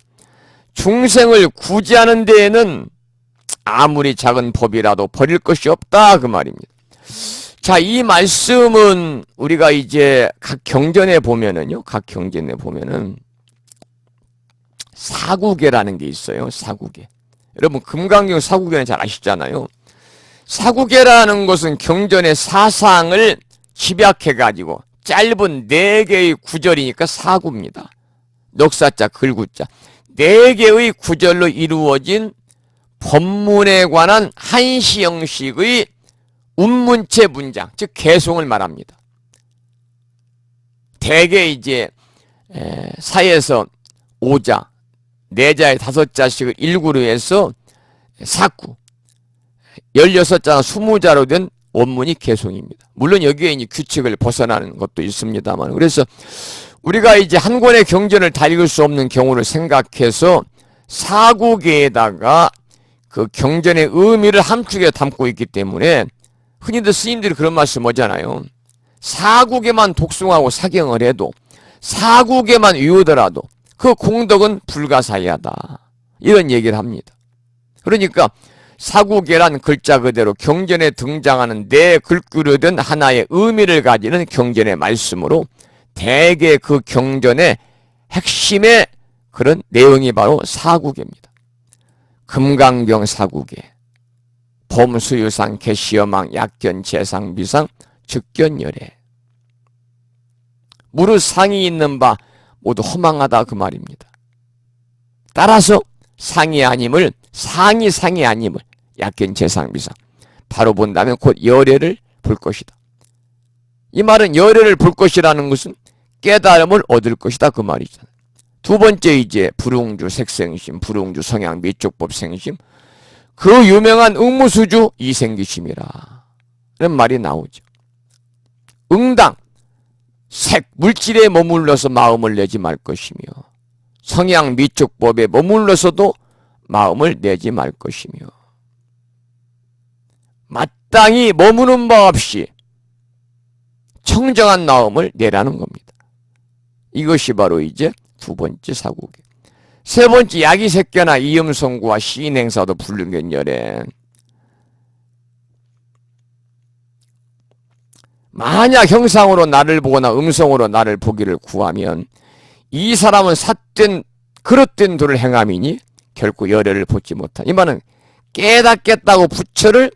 중생을 구제하는 데에는 아무리 작은 법이라도 버릴 것이 없다 그 말입니다. 자, 이 말씀은 우리가 이제 각 경전에 보면은요. 각 경전에 보면은 사구계라는 게 있어요. 사구계. 여러분 금강경 사구계는 잘 아시잖아요. 사구계라는 것은 경전의 사상을 집약해가지고 짧은 4개의 구절이니까 사구입니다. 넉사자, 글구자. 4개의 구절로 이루어진 법문에 관한 한시 형식의 운문체 문장, 즉 개송을 말합니다. 대개 이제 사에서 5자, 4자에 5자씩을 일구로 해서 사구, 16자나 20자로 된 원문이 개송입니다. 물론 여기에 이제 규칙을 벗어나는 것도 있습니다만, 그래서 우리가 이제 한 권의 경전을 다 읽을 수 없는 경우를 생각해서 사구계에다가 그 경전의 의미를 함축에 담고 있기 때문에 흔히들 스님들이 그런 말씀 하잖아요. 사구계만 독송하고 사경을 해도 사구계만 외우더라도 그 공덕은 불가사의하다. 이런 얘기를 합니다. 그러니까 사구계란 글자 그대로 경전에 등장하는 네 글귀로 된 하나의 의미를 가지는 경전의 말씀으로 대개 그 경전의 핵심의 그런 내용이 바로 사구계입니다. 금강경 사구계, 범수유상 개시여망 약견 재상 비상 즉견열애. 무릇 상이 있는 바 모두 허망하다 그 말입니다. 따라서 상이 아님을 상이 아님을 약견 재상 비상 바로 본다면 곧 열애를 볼 것이다. 이 말은 열애를 볼 것이라는 것은 깨달음을 얻을 것이다 그 말이잖아요. 두 번째 이제 불웅주 색생심, 불웅주 성향 미쪽법 생심, 그 유명한 응무수주 이생기심이라 는 말이 나오죠. 응당, 색, 물질에 머물러서 마음을 내지 말 것이며 성향 미쪽법에 머물러서도 마음을 내지 말 것이며 마땅히 머무는 바 없이 청정한 마음을 내라는 겁니다. 이것이 바로 이제 두 번째 사구계. 세 번째 야기색견나 이음성구와 시인행사도 불륜견열에 만약 형상으로 나를 보거나 음성으로 나를 보기를 구하면 이 사람은 삿된 그릇된 도를 행함이니 결코 열애를 보지 못한. 이 말은 깨닫겠다고 부처를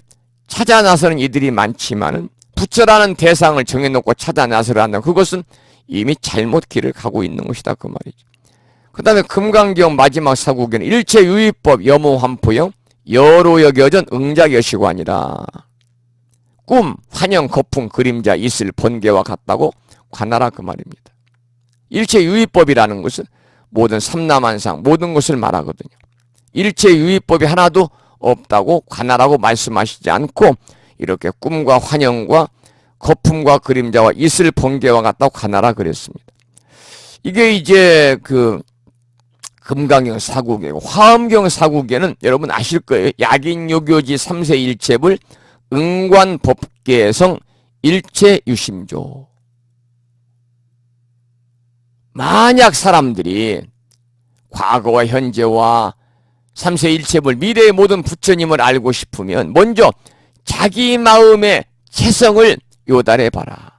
찾아 나서는 이들이 많지만은 부처라는 대상을 정해놓고 찾아 나서려 한다. 그것은 이미 잘못 길을 가고 있는 것이다 그 말이죠. 그 다음에 금강경 마지막 사구계는 일체유의법 여모환포형 여로 여겨전 응작여시관이라. 꿈, 환영, 거풍, 그림자, 이슬, 번개와 같다고 관하라 그 말입니다. 일체유의법이라는 것은 모든 삼라만상 모든 것을 말하거든요. 일체유의법이 하나도 없다고 관하라고 말씀하시지 않고 이렇게 꿈과 환영과 거품과 그림자와 이슬, 번개와 같다고 관하라 그랬습니다. 이게 이제 그 금강경 사국이고, 화엄경 사국에는 여러분 아실 거예요. 약인요교지 3세 일체불 응관법계성 일체유심조. 만약 사람들이 과거와 현재와 3세 일체불 미래의 모든 부처님을 알고 싶으면 먼저 자기 마음의 체성을 요달해봐라.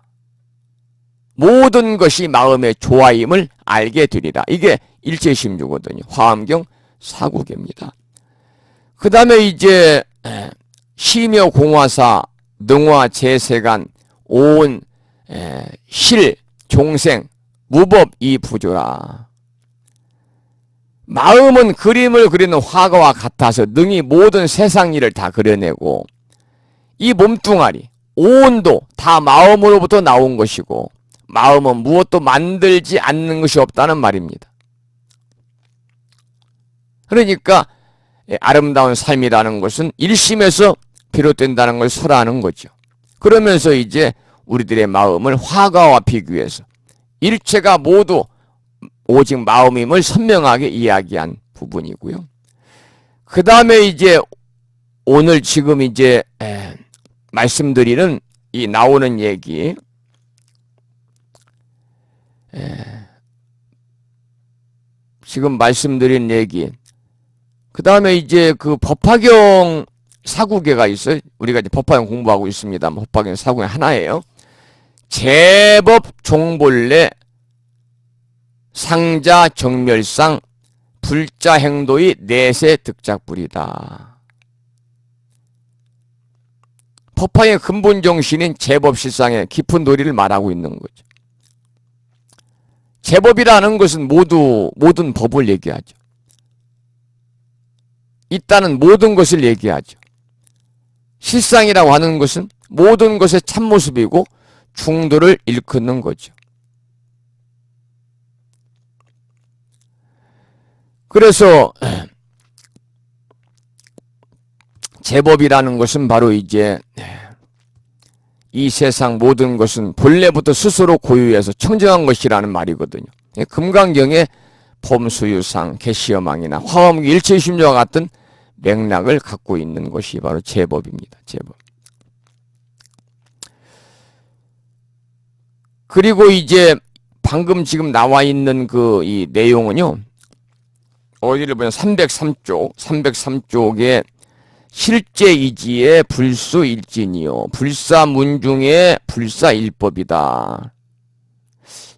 모든 것이 마음의 조화임을 알게 되리라. 이게 일체심주거든요. 화엄경 사국입니다. 그 다음에 이제 시묘 공화사 능화 재세간 오온 실 종생 무법 이 부조라. 마음은 그림을 그리는 화가와 같아서 능히 모든 세상 일을 다 그려내고, 이 몸뚱아리 오온도 다 마음으로부터 나온 것이고, 마음은 무엇도 만들지 않는 것이 없다는 말입니다. 그러니까 아름다운 삶이라는 것은 일심에서 비롯된다는 걸 설하는 거죠. 그러면서 이제 우리들의 마음을 화가와 비교해서 일체가 모두 오직 마음임을 선명하게 이야기한 부분이고요. 그 다음에 이제 오늘 지금 이제 말씀드리는 이 나오는 얘기, 지금 말씀드린 얘기, 그 다음에 이제 그 법화경 사국에가 있어요. 우리가 이제 법화경 공부하고 있습니다. 법화경 사국의 하나예요. 제법 종본래 상자 정멸상 불자 행도의 내세 득작불이다. 법화의 근본 정신인 제법실상의 깊은 도리를 말하고 있는 거죠. 제법이라는 것은 모든 법을 얘기하죠. 있다는 모든 것을 얘기하죠. 실상이라고 하는 것은 모든 것의 참모습이고 중도를 일컫는 거죠. 그래서 제법이라는 것은 바로 이제 이 세상 모든 것은 본래부터 스스로 고유해서 청정한 것이라는 말이거든요. 금강경의 범수유상, 개시여망이나 화엄기 일체심조와 같은 맥락을 갖고 있는 것이 바로 제법입니다. 제법. 그리고 이제 방금 지금 나와 있는 그 이 내용은요, 어디를 보면 303쪽에 실제이지의 불수일진이요 불사문중의 불사일법이다.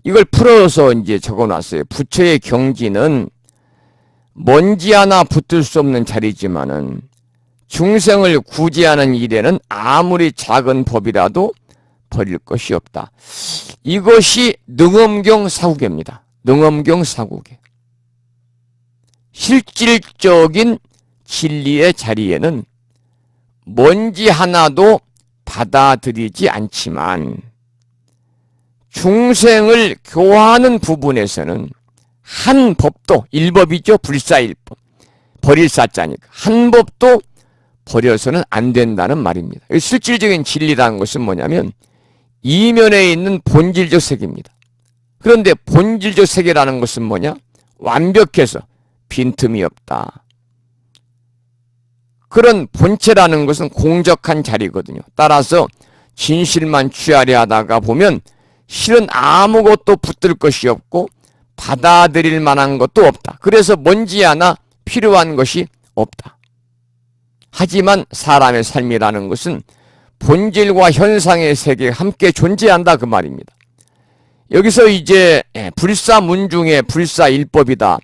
이걸 풀어서 이제 적어놨어요. 부처의 경지는 먼지 하나 붙을 수 없는 자리지만은 중생을 구제하는 일에는 아무리 작은 법이라도 버릴 것이 없다. 이것이 능엄경 사국입니다. 능엄경 사국에. 실질적인 진리의 자리에는 먼지 하나도 받아들이지 않지만 중생을 교화하는 부분에서는 한 법도, 일법이죠. 불사일법. 버릴 사자니까. 한 법도 버려서는 안 된다는 말입니다. 실질적인 진리라는 것은 뭐냐면 이면에 있는 본질적 세계입니다. 그런데 본질적 세계라는 것은 뭐냐? 완벽해서 빈틈이 없다. 그런 본체라는 것은 공적한 자리거든요. 따라서 진실만 취하려 하다가 보면 실은 아무것도 붙들 것이 없고 받아들일 만한 것도 없다. 그래서 먼지 하나 필요한 것이 없다. 하지만 사람의 삶이라는 것은 본질과 현상의 세계가 함께 존재한다 그 말입니다. 여기서 이제 불사문중의 불사일법이다.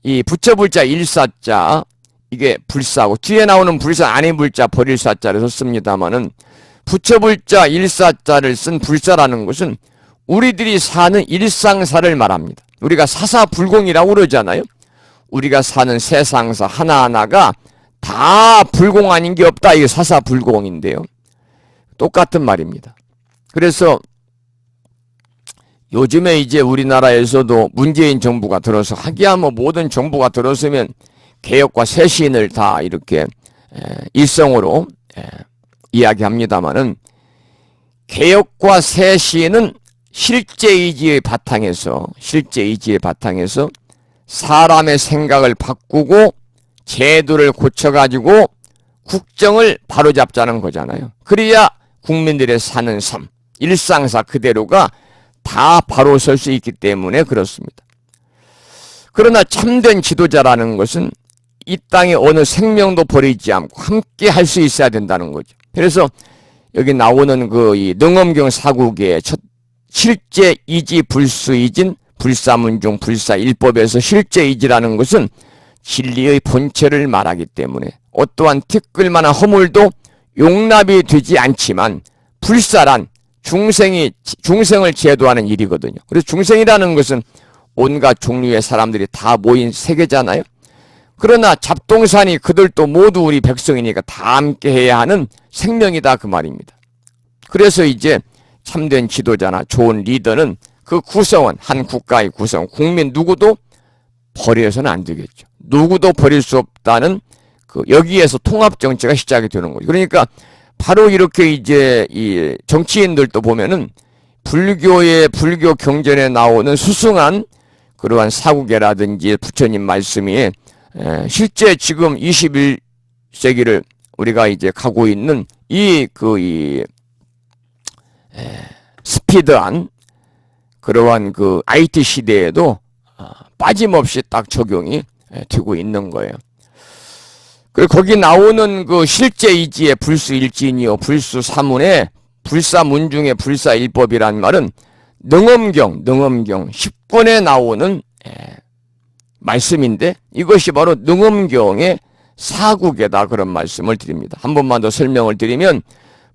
이 부처불자 일사자 이게 불사고 뒤에 나오는 불사 아닌 불자 버릴 사자를 썼습니다마는 부처불자 일사자를 쓴 불사라는 것은 우리들이 사는 일상사를 말합니다. 우리가 사사불공이라고 그러잖아요. 우리가 사는 세상사 하나하나가 다 불공 아닌 게 없다. 이게 사사불공인데요. 똑같은 말입니다. 그래서 요즘에 이제 우리나라에서도 문재인 정부가 들어서 하기야 뭐 모든 정부가 들어서면 개혁과 쇄신을 다 이렇게 일성으로 이야기합니다마는 개혁과 쇄신은 실제의지의 바탕에서 사람의 생각을 바꾸고 제도를 고쳐가지고 국정을 바로잡자는 거잖아요. 그래야 국민들의 사는 삶, 일상사 그대로가 다 바로 설 수 있기 때문에 그렇습니다. 그러나 참된 지도자라는 것은 이 땅에 어느 생명도 버리지 않고 함께 할 수 있어야 된다는 거죠. 그래서 여기 나오는 이 능엄경 사국의 첫 실제 이지 불수이진 불사문중 불사일법에서 실제 이지라는 것은 진리의 본체를 말하기 때문에 어떠한 티끌만한 허물도 용납이 되지 않지만 불사란 중생을 제도하는 일이거든요. 그래서 중생이라는 것은 온갖 종류의 사람들이 다 모인 세계잖아요. 그러나 잡동사니 그들도 모두 우리 백성이니까 다 함께 해야 하는 생명이다 그 말입니다. 그래서 이제 참된 지도자나 좋은 리더는 그 구성원, 한 국가의 구성, 국민 누구도 버려서는 안 되겠죠. 누구도 버릴 수 없다는 여기에서 통합 정치가 시작이 되는 거죠. 그러니까 바로 이렇게 이제 이 정치인들도 보면은 불교 경전에 나오는 수승한 그러한 사국예라든지 부처님 말씀이 실제 지금 21세기를 우리가 이제 가고 있는 스피드한 그러한 IT 시대에도 빠짐없이 딱 적용이 되고 있는 거예요. 그리고 거기 나오는 실제 이지의 불수일진이요 불수사문의 불사문중의 불사일법이란 말은 능엄경 10권에 나오는 말씀인데 이것이 바로 능엄경의 사국에다 그런 말씀을 드립니다. 한 번만 더 설명을 드리면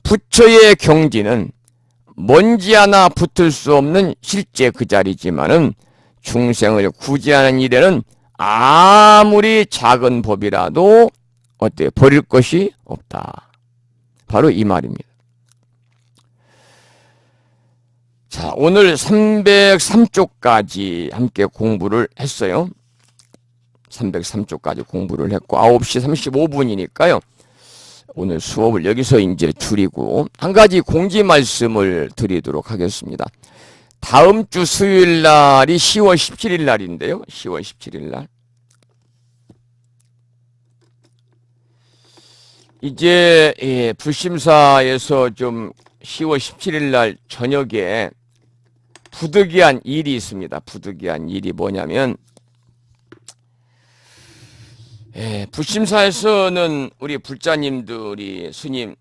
부처의 경지는 먼지 하나 붙을 수 없는 실제 그 자리지만은 중생을 구제하는 일에는 아무리 작은 법이라도 버릴 것이 없다. 바로 이 말입니다. 자, 오늘 303쪽까지 함께 공부를 했어요. 303쪽까지 공부를 했고 9시 35분이니까요. 오늘 수업을 여기서 이제 줄이고 한 가지 공지 말씀을 드리도록 하겠습니다. 다음 주 수요일 날이 10월 17일 날인데요. 10월 17일 날. 이제 불심사에서 좀 10월 17일 날 저녁에 부득이한 일이 있습니다. 부득이한 일이 뭐냐면 불심사에서는 우리 불자님들이 스님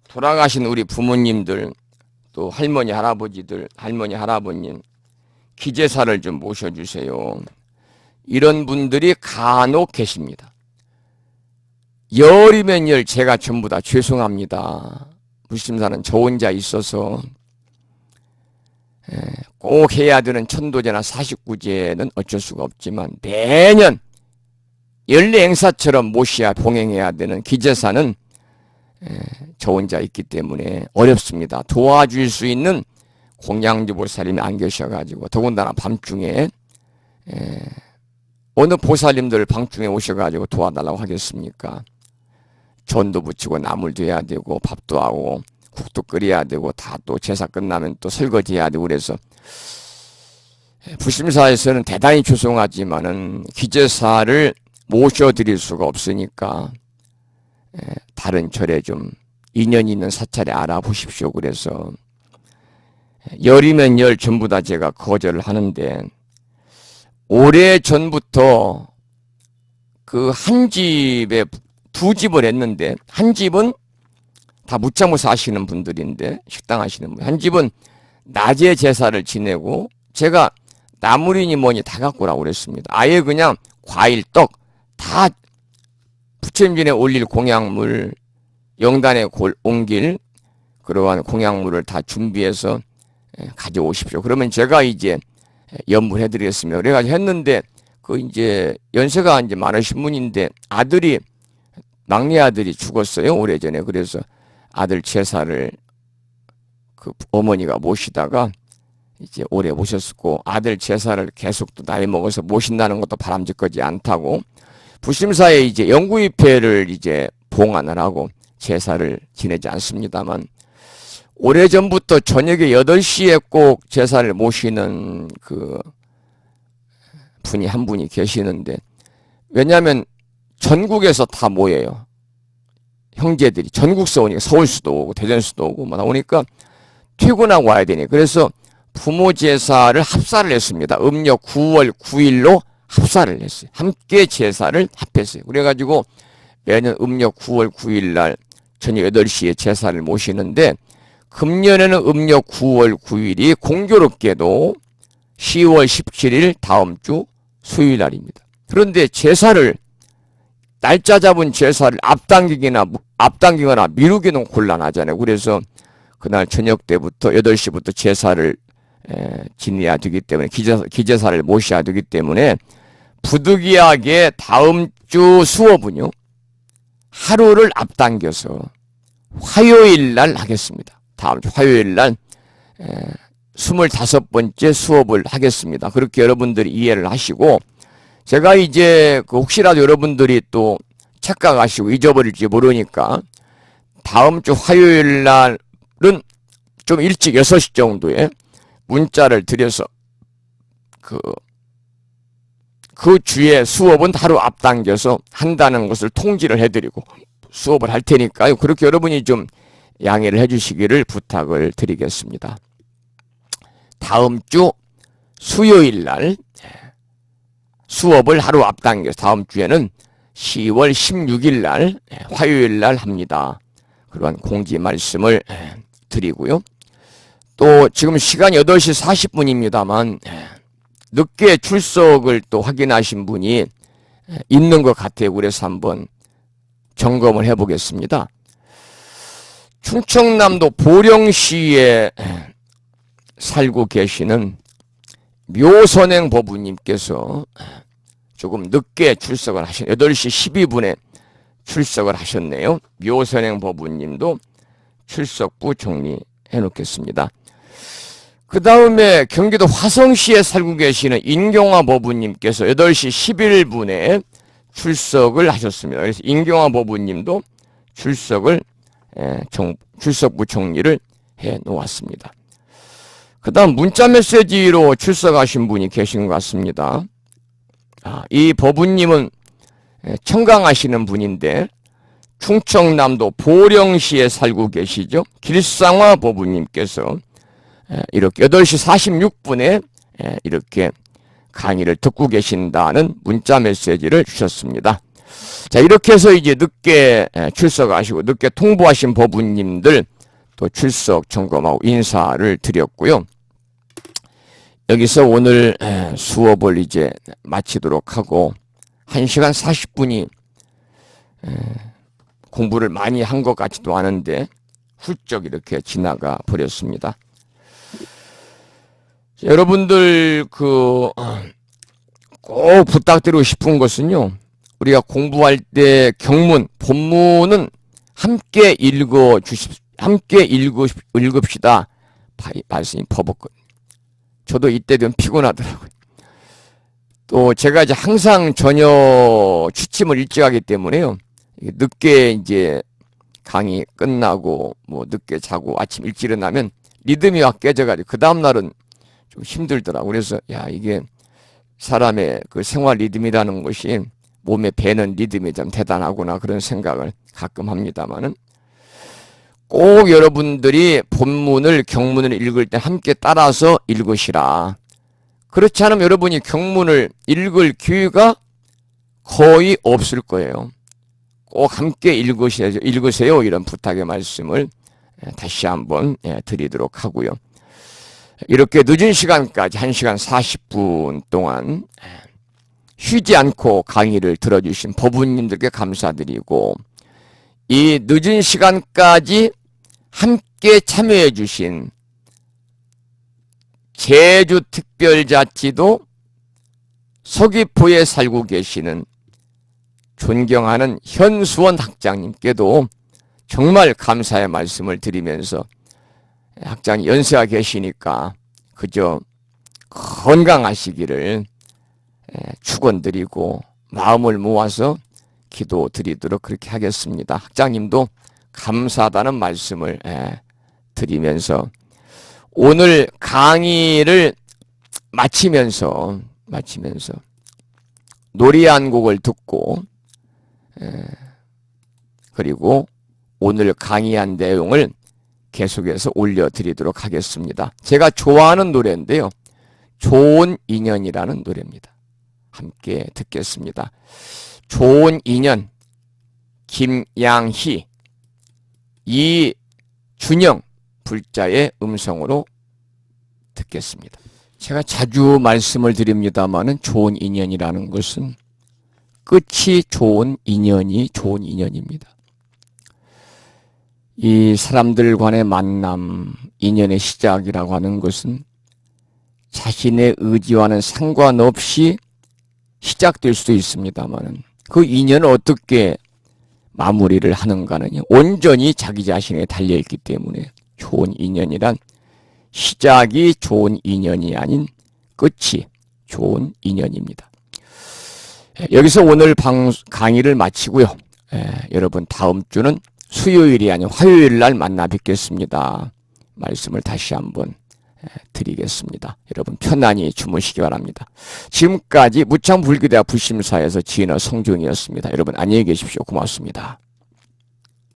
돌아가신 우리 부모님들 또 할머니 할아버지들 할머니 할아버님 기제사를 좀 모셔주세요. 이런 분들이 간혹 계십니다. 열이면 열 제가 전부 다 죄송합니다. 불심사는 저 혼자 있어서 꼭 해야 되는 천도제나 49제는 어쩔 수가 없지만 매년 연례 행사처럼 모셔야 봉행해야 되는 기제사는 저 혼자 있기 때문에 어렵습니다. 도와줄 수 있는 공양주 보살님이 안 계셔가지고 더군다나 밤중에 어느 보살님들 밤중에 오셔가지고 도와달라고 하겠습니까? 전도 붙이고 나물도 해야 되고 밥도 하고 국도 끓여야 되고 다 또 제사 끝나면 또 설거지 해야 되고 그래서 불심사에서는 대단히 죄송하지만은 기제사를 모셔드릴 수가 없으니까 다른 절에 좀 인연 있는 사찰에 알아보십시오. 그래서 열이면 열 전부 다 제가 거절을 하는데 오래 전부터 그 한 집에 두 집을 했는데 한 집은 다 무차무사 하시는 분들인데 식당 하시는 분 한 집은 낮에 제사를 지내고 제가 나물이니 뭐니 다 갖고 오라고 그랬습니다. 아예 그냥 과일, 떡 다 부처님전에 올릴 공양물 영단에 옮길 그러한 공양물을 다 준비해서 가져오십시오. 그러면 제가 이제 연물해 드리겠습니다. 그래가지고 했는데 이제 연세가 이제 많으신 분인데 막내 아들이 죽었어요. 오래전에. 그래서 아들 제사를 그 어머니가 모시다가 이제 오래 모셨고 아들 제사를 계속 또 나이 먹어서 모신다는 것도 바람직하지 않다고 불심사에 이제 영구입회를 이제 봉안을 하고 제사를 지내지 않습니다만 오래전부터 저녁에 8시에 꼭 제사를 모시는 분이 한 분이 계시는데, 왜냐하면 전국에서 다 모여요. 형제들이 전국서 오니까 서울수도 오고 대전수도 오고 막 나오니까 퇴근하고 와야 되니, 그래서 부모 제사를 합사를 했습니다. 음력 9월 9일로 합사를 했어요. 함께 제사를 합했어요. 그래가지고 매년 음력 9월 9일 날 저녁 8시에 제사를 모시는데, 금년에는 음력 9월 9일이 공교롭게도 10월 17일 다음 주 수요일 날입니다. 그런데 제사를, 날짜 잡은 제사를 앞당기거나 미루기는 곤란하잖아요. 그래서 그날 저녁 때부터 8시부터 제사를 지내야 되기 때문에, 기제사를 모셔야 되기 때문에 부득이하게 다음 주 수업은요, 하루를 앞당겨서 화요일 날 하겠습니다. 다음 주 화요일 날 25번째 수업을 하겠습니다. 그렇게 여러분들이 이해를 하시고, 제가 이제 혹시라도 여러분들이 또 착각하시고 잊어버릴지 모르니까 다음 주 화요일 날은 좀 일찍 6시 정도에 문자를 드려서 그 주에 수업은 하루 앞당겨서 한다는 것을 통지를 해드리고 수업을 할 테니까요. 그렇게 여러분이 좀 양해를 해주시기를 부탁을 드리겠습니다. 다음 주 수요일 날 수업을 하루 앞당겨서 다음 주에는 10월 16일 날 화요일 날 합니다. 그런 공지 말씀을 드리고요. 또 지금 시간이 8시 40분입니다만 늦게 출석을 또 확인하신 분이 있는 것 같아요. 그래서 한번 점검을 해보겠습니다. 충청남도 보령시에 살고 계시는 묘선행 법우님께서 조금 늦게 출석을 8시 12분에 출석을 하셨네요. 묘선행 법우님도 출석부 정리해 놓겠습니다. 그 다음에 경기도 화성시에 살고 계시는 인경화 법우님께서 8시 11분에 출석을 하셨습니다. 그래서 인경화 법우님도 출석부 정리를 해 놓았습니다. 그 다음 문자 메시지로 출석하신 분이 계신 것 같습니다. 이 법우님은 청강하시는 분인데 충청남도 보령시에 살고 계시죠. 길상화 법우님께서 이렇게 8시 46분에 이렇게 강의를 듣고 계신다는 문자 메시지를 주셨습니다. 자, 이렇게 해서 이제 늦게 출석하시고 늦게 통보하신 법우님들 또 출석 점검하고 인사를 드렸고요. 여기서 오늘 수업을 이제 마치도록 하고 1시간 40분이 공부를 많이 한 것 같지도 않은데 훌쩍 이렇게 지나가 버렸습니다. 여러분들 꼭 부탁드리고 싶은 것은요, 우리가 공부할 때 경문, 본문은 함께 읽읍시다. 말씀이 퍼붓거든요. 저도 이때 좀 피곤하더라고요. 또 제가 이제 항상 저녁 취침을 일찍 하기 때문에요. 늦게 이제 강의 끝나고 뭐 늦게 자고 아침 일찍 일어나면 리듬이 확 깨져가지고 그 다음날은 좀 힘들더라고요. 그래서 이게 사람의 그 생활 리듬이라는 것이 몸에 배는 리듬이 좀 대단하구나 그런 생각을 가끔 합니다만은 꼭 여러분들이 본문을 경문을 읽을 때 함께 따라서 읽으시라. 그렇지 않으면 여러분이 경문을 읽을 기회가 거의 없을 거예요. 꼭 함께 읽으세요. 이런 부탁의 말씀을 다시 한번 드리도록 하고요. 이렇게 늦은 시간까지 1시간 40분 동안 쉬지 않고 강의를 들어주신 법우님들께 감사드리고, 이 늦은 시간까지 함께 참여해 주신 제주특별자치도 서귀포에 살고 계시는 존경하는 현수원 학장님께도 정말 감사의 말씀을 드리면서, 학장님 연세가 계시니까 그저 건강하시기를 축원드리고 마음을 모아서 기도드리도록 그렇게 하겠습니다. 학장님도 감사하다는 말씀을 드리면서 오늘 강의를 마치면서 노래 한 곡을 듣고 그리고 오늘 강의한 내용을 계속해서 올려드리도록 하겠습니다. 제가 좋아하는 노래인데요. 좋은 인연이라는 노래입니다. 함께 듣겠습니다. 좋은 인연, 김양희, 이준영 불자의 음성으로 듣겠습니다. 제가 자주 말씀을 드립니다마는 좋은 인연이라는 것은 끝이 좋은 인연이 좋은 인연입니다. 이 사람들 간의 만남, 인연의 시작이라고 하는 것은 자신의 의지와는 상관없이 시작될 수도 있습니다만 그 인연을 어떻게 마무리를 하는가는 온전히 자기 자신에 달려있기 때문에 좋은 인연이란 시작이 좋은 인연이 아닌 끝이 좋은 인연입니다. 여기서 오늘 강의를 마치고요. 여러분 다음 주는 수요일이 아닌 화요일 날 만나 뵙겠습니다. 말씀을 다시 한번 드리겠습니다. 여러분 편안히 주무시기 바랍니다. 지금까지 무창불교대학 불심사에서 지은어 성종이었습니다. 여러분 안녕히 계십시오. 고맙습니다.